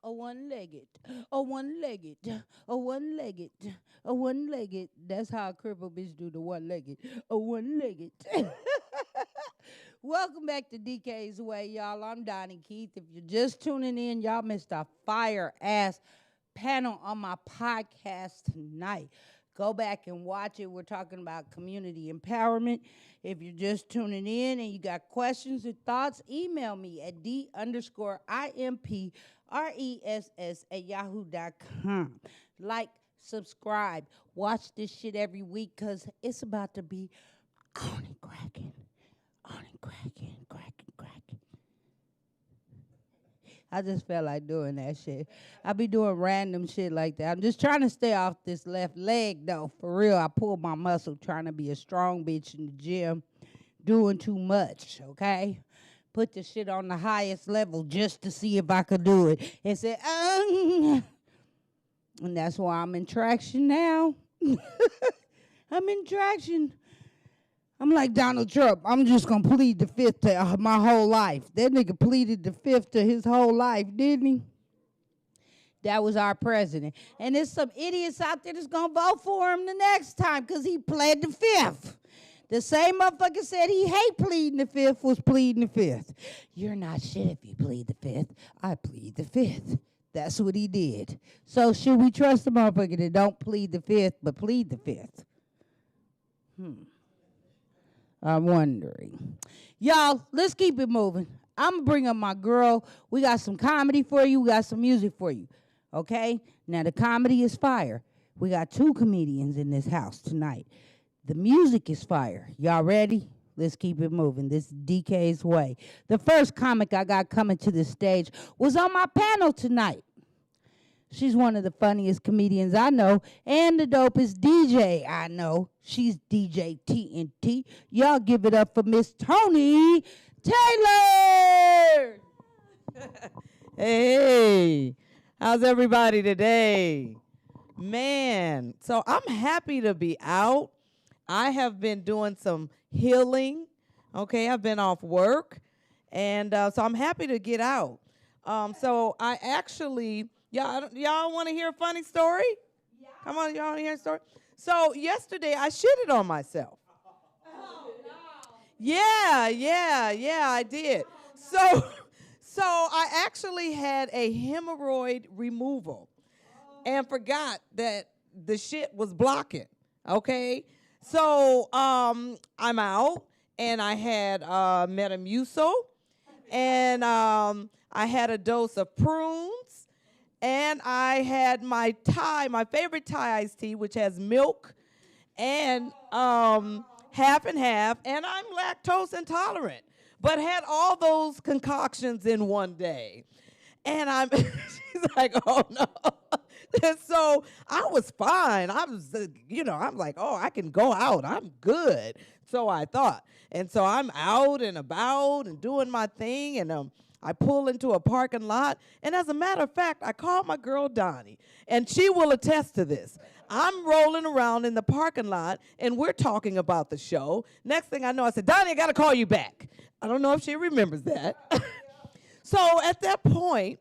A: A one-legged, a one-legged, a one-legged, a one-legged. That's how a crippled bitch do the one-legged, a one-legged. Welcome back to DK's Way, y'all. I'm Donnie Keith. If you're just tuning in, y'all missed a fire-ass panel on my podcast tonight. Go back and watch it. We're talking about community empowerment. If you're just tuning in and you got questions or thoughts, email me at d_impress@yahoo.com. Like, subscribe, watch this shit every week because it's about to be on and cracking. I just felt like doing that shit. I be doing random shit like that. I'm just trying to stay off this left leg, though. For real, I pulled my muscle trying to be a strong bitch in the gym, doing too much, okay? Put the shit on the highest level just to see if I could do it. And said, and that's why I'm in traction now. I'm in traction. I'm like Donald Trump. I'm just going to plead the fifth to my whole life. That nigga pleaded the fifth to his whole life, didn't he? That was our president. And there's some idiots out there that's going to vote for him the next time because he pled the fifth. The same motherfucker said he hate pleading the fifth was pleading the fifth. You're not shit if you plead the fifth. I plead the fifth. That's what he did. So should we trust the motherfucker that don't plead the fifth but plead the fifth? I'm wondering. Y'all, let's keep it moving. I'm going to bring up my girl. We got some comedy for you. We got some music for you. Okay? Now, the comedy is fire. We got 2 comedians in this house tonight. The music is fire. Y'all ready? Let's keep it moving. This is DK's way. The first comic I got coming to the stage was on my panel tonight. She's one of the funniest comedians I know and the dopest DJ I know. She's DJ TNT. Y'all give it up for Miss Tony Taylor.
B: Hey, how's everybody today? Man, so I'm happy to be out. I have been doing some healing. Okay, I've been off work. And so I'm happy to get out. So I actually... Y'all want to hear a funny story? Yeah. Come on, y'all want to hear a story? So yesterday I shitted on myself. Oh, no. Yeah, I did. So I actually had a hemorrhoid removal and forgot that the shit was blocking, okay? So I'm out, and I had Metamucil, and I had a dose of prunes, and I had my favorite Thai iced tea, which has milk and half and half, and I'm lactose intolerant, but had all those concoctions in one day. And she's like, oh no. And so I was fine. I'm like, oh, I can go out. I'm good. So I thought. And so I'm out and about and doing my thing, and I pull into a parking lot, and as a matter of fact, I called my girl Donnie, and she will attest to this. I'm rolling around in the parking lot, and we're talking about the show. Next thing I know, I said, Donnie, I got to call you back. I don't know if she remembers that. So at that point,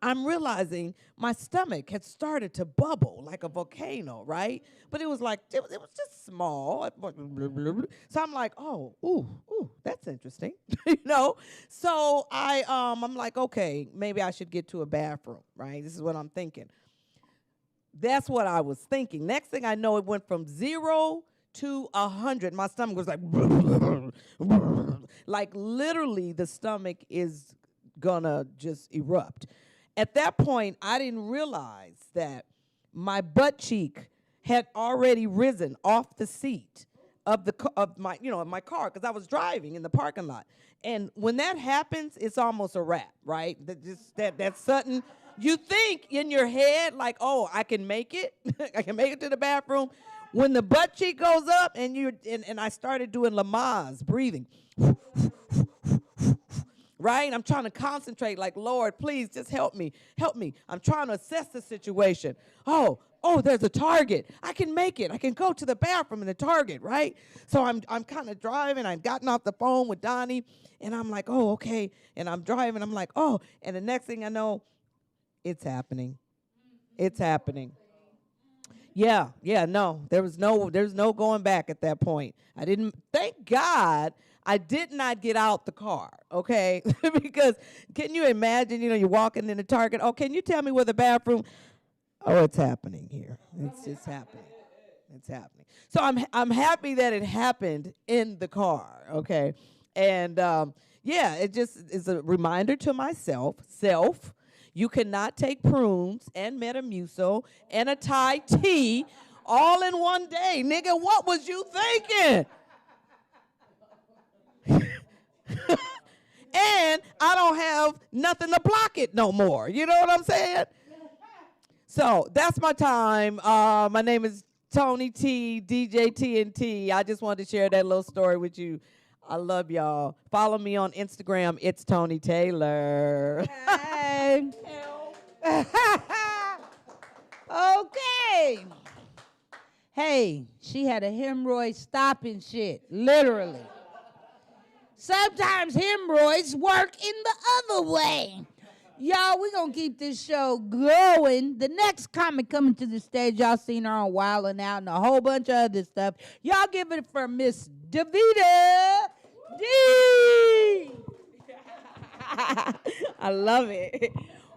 B: I'm realizing my stomach had started to bubble like a volcano, right? But it was like, it was just small. So I'm like, oh, ooh, that's interesting, So I'm like, okay, maybe I should get to a bathroom, right? This is what I'm thinking. That's what I was thinking. Next thing I know, it went from 0 to 100. My stomach was like literally the stomach is gonna just erupt. At that point, I didn't realize that my butt cheek had already risen off the seat of my car, because I was driving in the parking lot. And when that happens, it's almost a wrap, right? That's something you think in your head, like, oh, I can make it. I can make it to the bathroom. When the butt cheek goes up and I started doing Lamaze, breathing. Right? I'm trying to concentrate, like, Lord, please just help me. I'm trying to assess the situation. Oh, there's a Target. I can make it. I can go to the bathroom in the Target, right? So I'm kind of driving. I've gotten off the phone with Donnie, and I'm like, oh, okay. And I'm driving. I'm like, oh. And the next thing I know, it's happening. It's happening. Yeah, no. There's no going back at that point. Thank God I did not get out the car, okay? Because can you imagine, you're walking in the Target. Oh, can you tell me where the bathroom? Oh, it's happening here. It's just happening. It's happening. So I'm happy that it happened in the car, okay? And yeah, it just is a reminder to myself, you cannot take prunes and Metamucil and a Thai tea all in one day. Nigga, what was you thinking? And I don't have nothing to block it no more. You know what I'm saying? So that's my time. My name is Tony T, DJ TNT. I just wanted to share that little story with you. I love y'all. Follow me on Instagram. It's Tony Taylor.
A: Hey. Okay. Hey, she had a hemorrhoid stopping shit, literally. Sometimes hemorrhoids work in the other way. Y'all, we're going to keep this show going. The next comic coming to the stage, y'all seen her on Wild 'N Out and a whole bunch of other stuff. Y'all give it for Miss Davida D.
Q: I love it.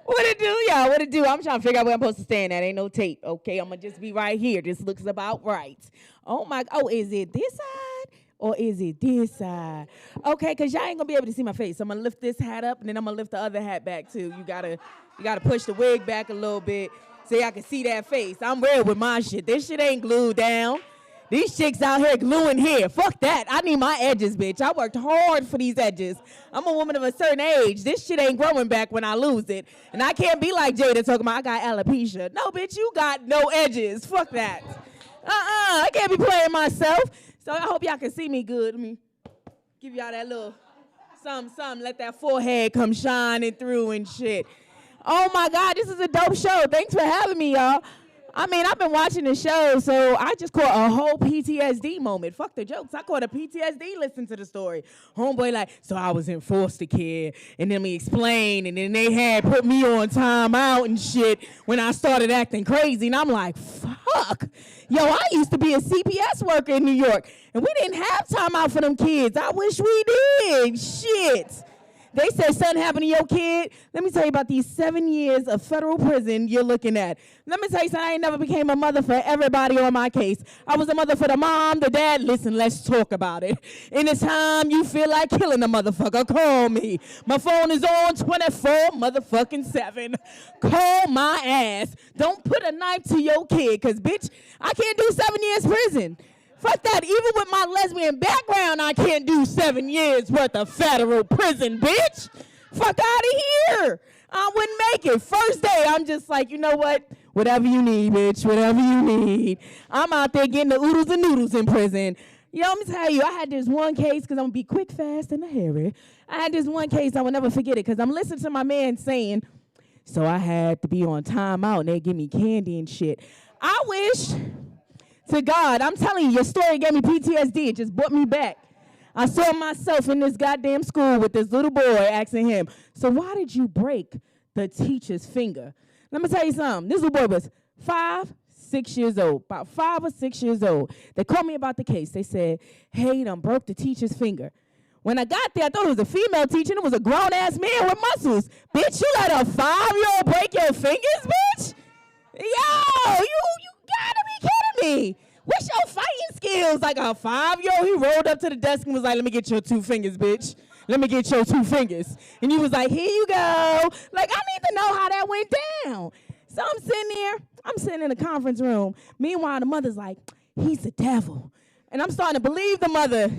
Q: What it do, y'all? What it do? I'm trying to figure out where I'm supposed to stand at. Ain't no tape, okay? I'm going to just be right here. This looks about right. Oh, is it this side? Or is it this side? Okay, because y'all ain't going to be able to see my face. So I'm going to lift this hat up, and then I'm going to lift the other hat back, too. You gotta push the wig back a little bit so y'all can see that face. I'm real with my shit. This shit ain't glued down. These chicks out here gluing hair. Fuck that. I need my edges, bitch. I worked hard for these edges. I'm a woman of a certain age. This shit ain't growing back when I lose it. And I can't be like Jada talking about I got alopecia. No, bitch, you got no edges. Fuck that. I can't be playing myself. So I hope y'all can see me good. Let me give y'all that little something. Let that forehead come shining through and shit. Oh, my God, this is a dope show. Thanks for having me, y'all. I mean, I've been watching the show, so I just caught a whole PTSD moment. Fuck the jokes. I caught a PTSD listening to the story. Homeboy like, so I was in foster care, and then he explained, and then they had put me on timeout and shit when I started acting crazy, and I'm like, fuck. Yo, I used to be a CPS worker in New York, and we didn't have timeout for them kids. I wish we did. Shit. They said something happened to your kid. Let me tell you about these 7 years of federal prison you're looking at. Let me tell you something. I ain't never became a mother for everybody on my case. I was a mother for the mom, the dad. Listen, let's talk about it. Anytime you feel like killing a motherfucker, call me. My phone is on 24-7. Call my ass. Don't put a knife to your kid, because, bitch, I can't do 7 years prison. Fuck that. Even with my lesbian background, I can't do 7 years worth of federal prison, bitch. Fuck out of here. I wouldn't make it. First day, I'm just like, you know what? Whatever you need, bitch. Whatever you need. I'm out there getting the oodles and noodles in prison. Yo, let me tell you, I had this one case, because I'm going to be quick, fast, and hairy. I had this one case, I will never forget it, because I'm listening to my man saying, so I had to be on timeout, and they give me candy and shit. I wish to God, I'm telling you, your story gave me PTSD. It just brought me back. I saw myself in this goddamn school with this little boy asking him, so why did you break the teacher's finger? Let me tell you something. This little boy was 5, 6 years old, about 5 or 6 years old. They called me about the case. They said, hey, you done broke the teacher's finger. When I got there, I thought it was a female teacher, and it was a grown-ass man with muscles. Bitch, you let a 5-year-old break your fingers, bitch? Yo, you gotta be kidding me. What's your fighting skills? Like a 5-year-old, he rolled up to the desk and was like, let me get your 2 fingers, bitch. Let me get your 2 fingers. And you was like, here you go. Like, I need to know how that went down. So I'm sitting there. I'm sitting in the conference room. Meanwhile, the mother's like, he's the devil. And I'm starting to believe the mother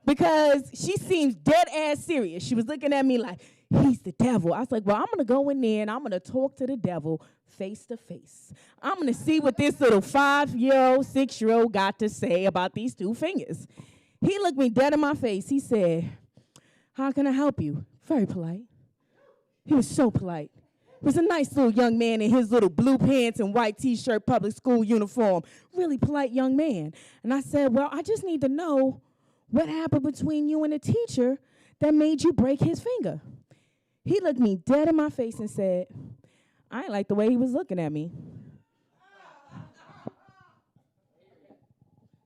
Q: because she seems dead ass serious. She was looking at me like, he's the devil. I was like, well, I'm going to go in there and I'm going to talk to the devil face to face. I'm going to see what this little 5-year-old, 6-year-old got to say about these 2 fingers. He looked me dead in my face. He said, how can I help you? Very polite. He was so polite. He was a nice little young man in his little blue pants and white T-shirt, public school uniform. Really polite young man. And I said, well, I just need to know what happened between you and the teacher that made you break his finger. He looked me dead in my face and said, I ain't like the way he was looking at me.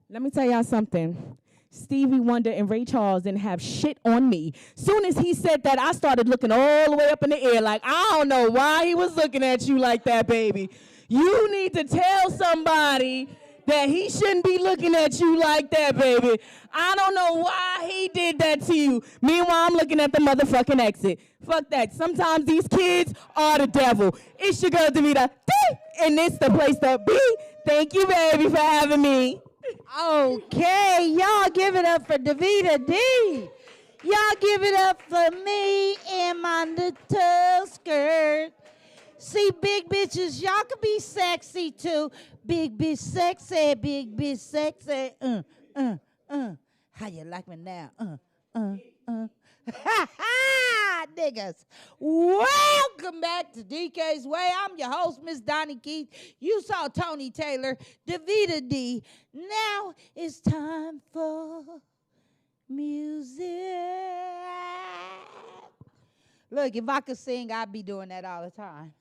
Q: Let me tell y'all something. Stevie Wonder and Ray Charles didn't have shit on me. Soon as he said that, I started looking all the way up in the air like, I don't know why he was looking at you like that, baby. You need to tell somebody that he shouldn't be looking at you like that, baby. I don't know why he did that to you. Meanwhile, I'm looking at the motherfucking exit. Fuck that. Sometimes these kids are the devil. It's your girl, Davita D, and it's the place to be. Thank you, baby, for having me.
A: Okay, y'all give it up for Davita D. Y'all give it up for me and my little skirt. See, big bitches, y'all can be sexy too. Big bitch sexy, big bitch sexy. How you like me now? Ha ha, niggas. Welcome back to DK's Way. I'm your host, Miss Donnie Keith. You saw Tony Taylor, Davita D. Now it's time for music. Look, if I could sing, I'd be doing that all the time.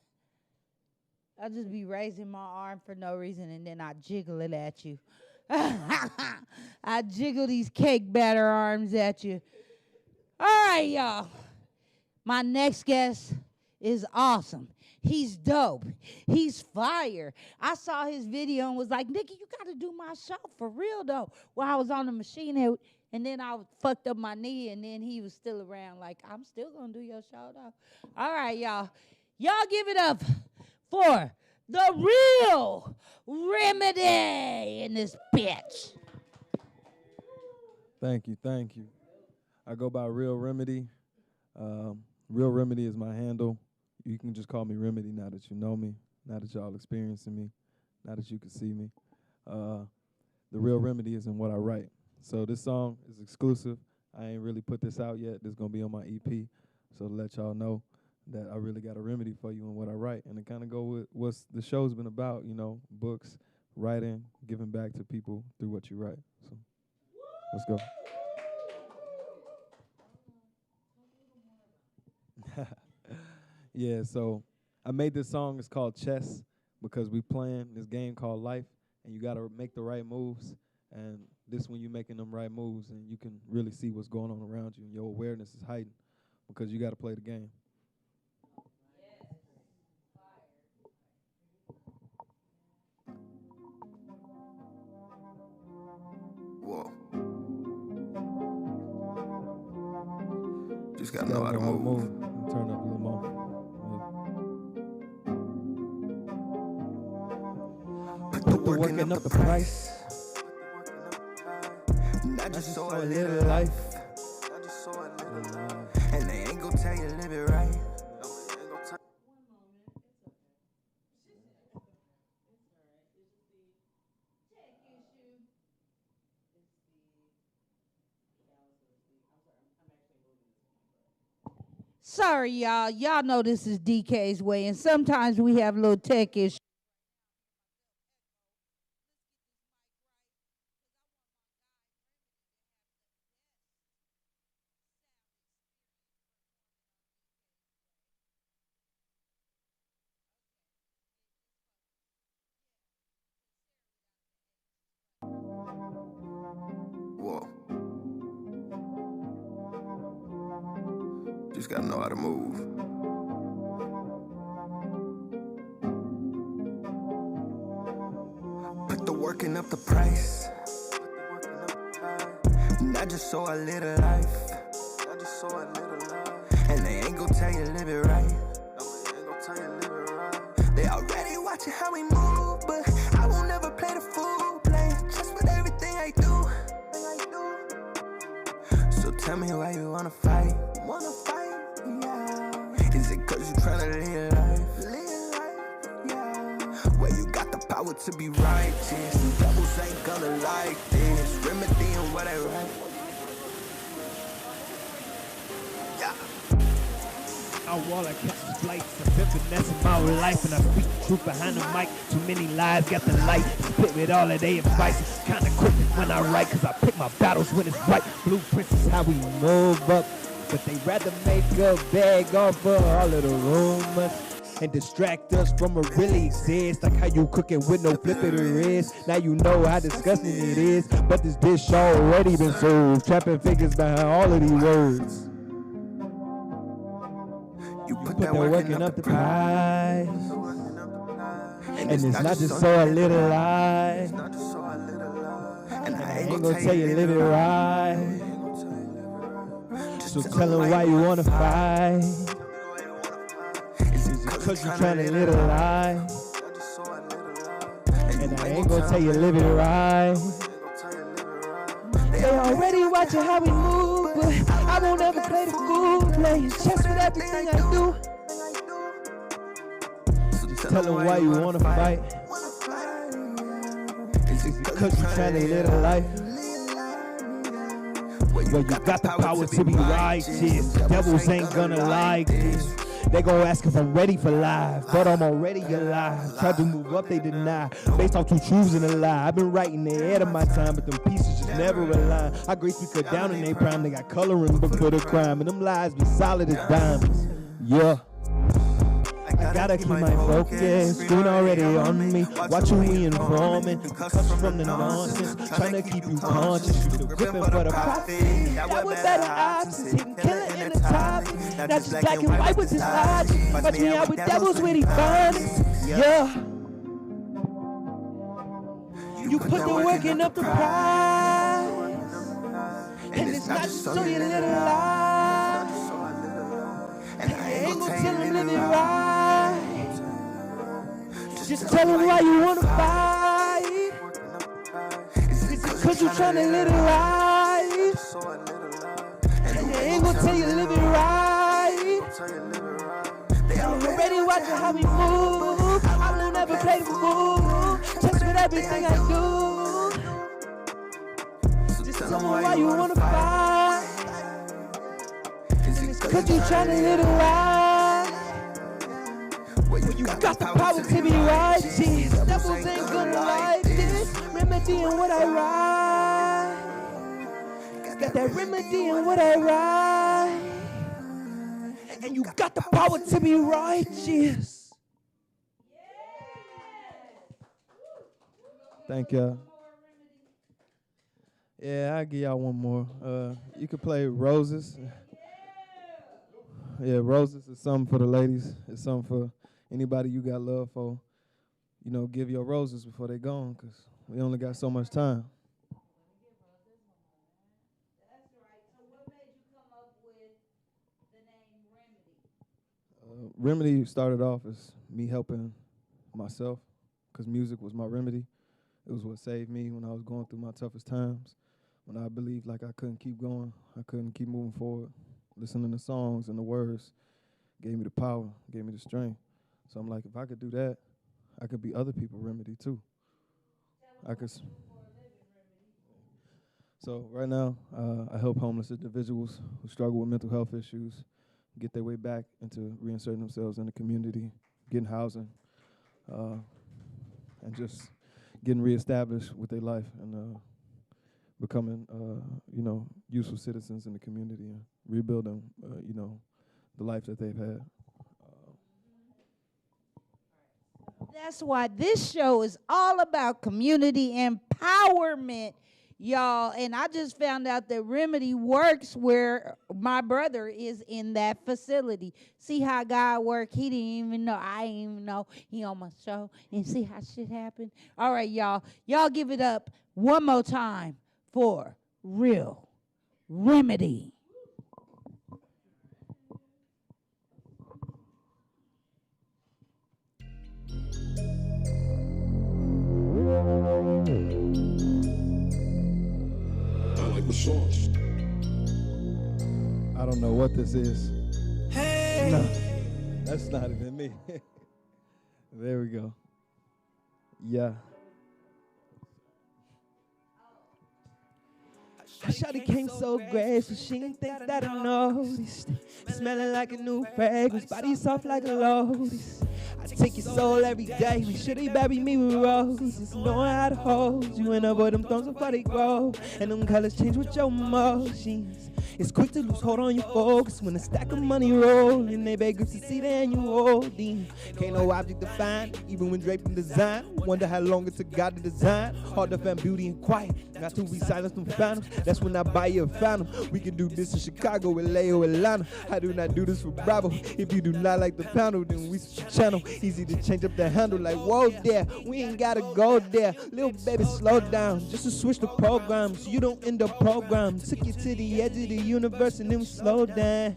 A: I'll just be raising my arm for no reason, and then I jiggle it at you. I jiggle these cake batter arms at you. All right, y'all. My next guest is awesome. He's dope. He's fire. I saw his video and was like, nigga, you got to do my show for real, though. Well, I was on the machine, and then I fucked up my knee, and then he was still around like, I'm still going to do your show, though. All right, y'all. Y'all give it up for the real remedy in this bitch.
R: Thank you. I go by Real Remedy. Real Remedy is my handle. You can just call me Remedy now that you know me, now that y'all experiencing me, now that you can see me. The Real Remedy is in what I write. So this song is exclusive. I ain't really put this out yet. This is going to be on my EP. So to let y'all know that I really got a remedy for you in what I write. And it kind of go with what the show's been about, you know, books, writing, giving back to people through what you write. So let's go. Yeah, so I made this song. It's called Chess because we playing this game called life, and you got to make the right moves. And this when you're making them right moves, and you can really see what's going on around you, and your awareness is heightened because you got to play the game.
S: Whoa. Just gotta know how to move.
R: Turn up a little more.
S: Put the working up the price. Not just so I live a life. And they ain't gon' tell you live it right.
A: Sorry, y'all. Y'all know this is DK's Way, and sometimes we have little tech issues.
S: Whoa. Just gotta know how to move. Put the working up the price. Not just so I live a life. And they ain't gon' tell you live it right. They already watching how we move, but I won't never play the fool. Play just with everything I do. So tell me why you wanna fight. Yeah. Is it cause you tryna live life? Yeah. Well, you got the power to be righteous. The devils ain't gonna like this. Remedying what I write.
T: I wanna catch the flights. I've been finessing my life, and I speak the truth behind the mic. Too many lies, got the light. Spit with all of their advice. Kinda quick when I write, cause I pick my battles when it's right. Blueprints is how we move up, but they rather make a bag off of all of the rumors and distract us from what really exists. Like how you cooking with no flip of the wrist. Now you know how disgusting it is, but this dish already been served. Trapping figures behind all of these words.
S: You put that working up the price.
T: And it's not just so a little lie. ain't gonna tell you live it right. So tell them why you wanna fight. Is it cause you tryna live a lie? And I ain't gonna tell you live it right. They already watching how we move, but I won't ever play the fool, playing chess with everything I do. Just tell them why you wanna fight. Is it cause you tryna live a life? Well, you got the power to be righteous. Devils ain't gonna like this. They gon' ask if I'm ready for life, but I'm already alive. Tried to move up, they deny. Based off two truths and a lie. I've been writing ahead of my time, but them pieces just never align. I gracefully cut down in their prime. They got coloring book for the crime, and them lies be solid as diamonds. Yeah. I gotta keep my focus, screen already on me. Watching we informing, cuss from the nonsense. Trying to keep you conscious, you still gripping for the profit. That with better options, hitting killing in the top. Not just black and white with this logic. Watch me out with devils with abundance. Yeah. You put the work in up the prize. And it's not just so you live a lie. And I ain't gonna tell them live it right. Just tell them why you wanna fight. Is it cause you tryna live it right? And they ain't gonna tell you live it right. They already watching how we move. I don't ever play the fool. Just with everything I do. Just tell them why you wanna fight. Is it cause you tryna live it right? Well, you got the power to be righteous. Devils ain't gonna like this. Remedying what I write. Got that remedy in what I write. And you got the power to be righteous.
R: Thank y'all. Yeah, I'll give y'all one more. You could play Roses. Yeah, Roses is something for the ladies. It's something for anybody you got love for. You know, give your roses before they gone, because we only got so much time. Remedy started off as me helping myself, because music was my remedy. It was what saved me when I was going through my toughest times, when I believed like I couldn't keep going, I couldn't keep moving forward. Listening to songs and the words gave me the power, gave me the strength. So I'm like, if I could do that, I could be other people's remedy too. I could. So right now, I help homeless individuals who struggle with mental health issues get their way back into reinserting themselves in the community, getting housing, and just getting reestablished with their life and becoming, useful citizens in the community and rebuilding, the life that they've had.
A: That's why this show is all about community empowerment, y'all. And I just found out that Remedy works where my brother is in that facility. See how God work? He didn't even know. I didn't even know he on my show. And see how shit happened? All right, y'all. Y'all give it up one more time for Real Remedy.
M: I like the sauce.
R: I don't know what this is.
T: Hey!
R: No, that's not even me. There we go. Yeah.
T: Shawty came so graceful, she didn't think that I noticed. Smelling like a new fragrance, body soft like a lotus. I take your soul every day, make sure they baby me with roses. Knowing how to hold you and avoid them thorns before they grow. And them colors change with your emotions. It's quick to lose hold on your focus when a stack of money roll and they beg to see the annual holding. Can't no object define, even when draped in design. Wonder how long it took God to design. Hard to find beauty and quiet, not to be silenced from phantoms. That's when I buy you a phantom. We can do this in Chicago, LA, or Atlanta. I do not do this for Bravo. If you do not like the panel, then we switch the channel. Easy to change up the handle like, whoa there, we ain't gotta go there. Little baby, slow down, just to switch the programs. You don't end up programmed. Took you to the edge of the universe and then we slow down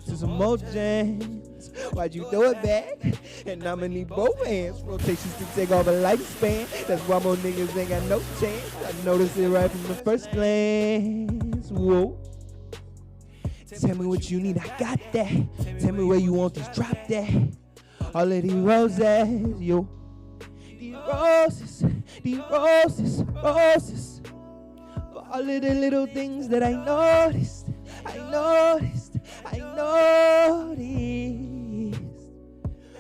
T: to some more jams. Why'd you throw it back? And I'ma need both hands. Rotations can take off a lifespan. That's why more niggas ain't got no chance. I noticed it right from the first glance. Whoa. Tell me what you need, I got that. Tell me where you want this, drop that. All of these roses, yo. These roses. For all of the little things that I noticed.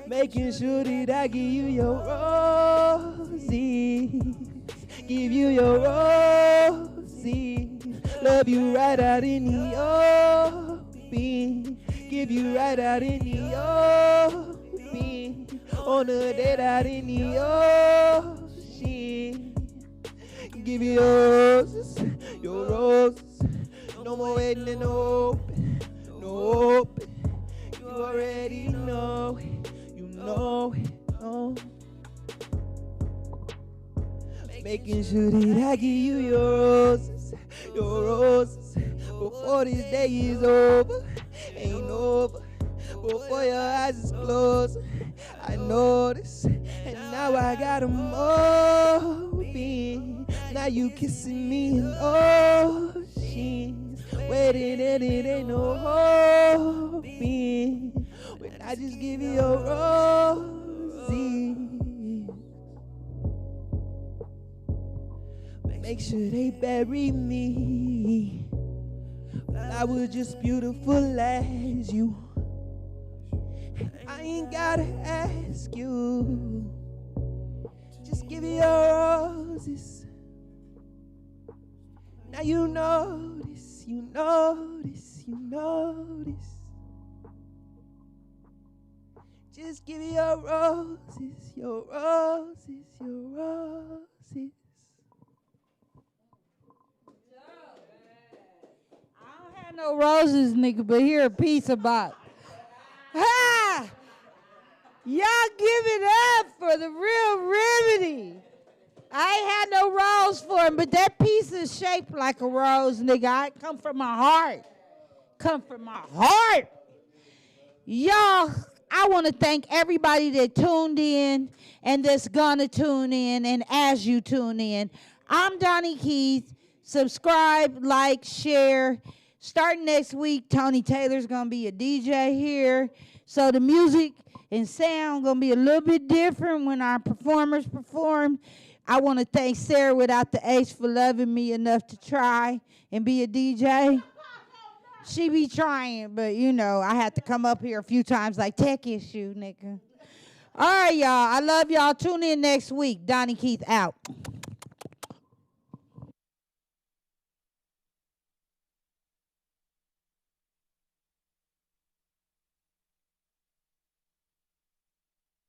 T: Making sure that I give you your roses. Give you your roses. Love you right out in the open. Give you right out in the open. On a date out in the ocean. Give you your roses. No more waiting in the open. No open. You already know it. You know it. Oh. Making sure that I give you your roses, before this day is over, ain't over, before your eyes is closed, I notice, and now I got 'em open, now you kissing me in oceans, waiting and it ain't no hoping, when I just give you your roses. Make sure they bury me. I was just beautiful as you. I ain't gotta ask you. Just give me your roses. Now you notice. Just give me your roses.
A: No roses, nigga, but here a piece about. Ha! Y'all give it up for the real remedy. I ain't had no rose for him, but that piece is shaped like a rose, nigga. I come from my heart. Y'all, I want to thank everybody that tuned in and that's gonna tune in, and as you tune in. I'm Donnie Keith. Subscribe, like, share. Starting next week, Tony Taylor's going to be a DJ here. So the music and sound going to be a little bit different when our performers perform. I want to thank Sarah without the H for loving me enough to try and be a DJ. She be trying, but, you know, I had to come up here a few times like tech issue, nigga. All right, y'all. I love y'all. Tune in next week. Donnie Keith out.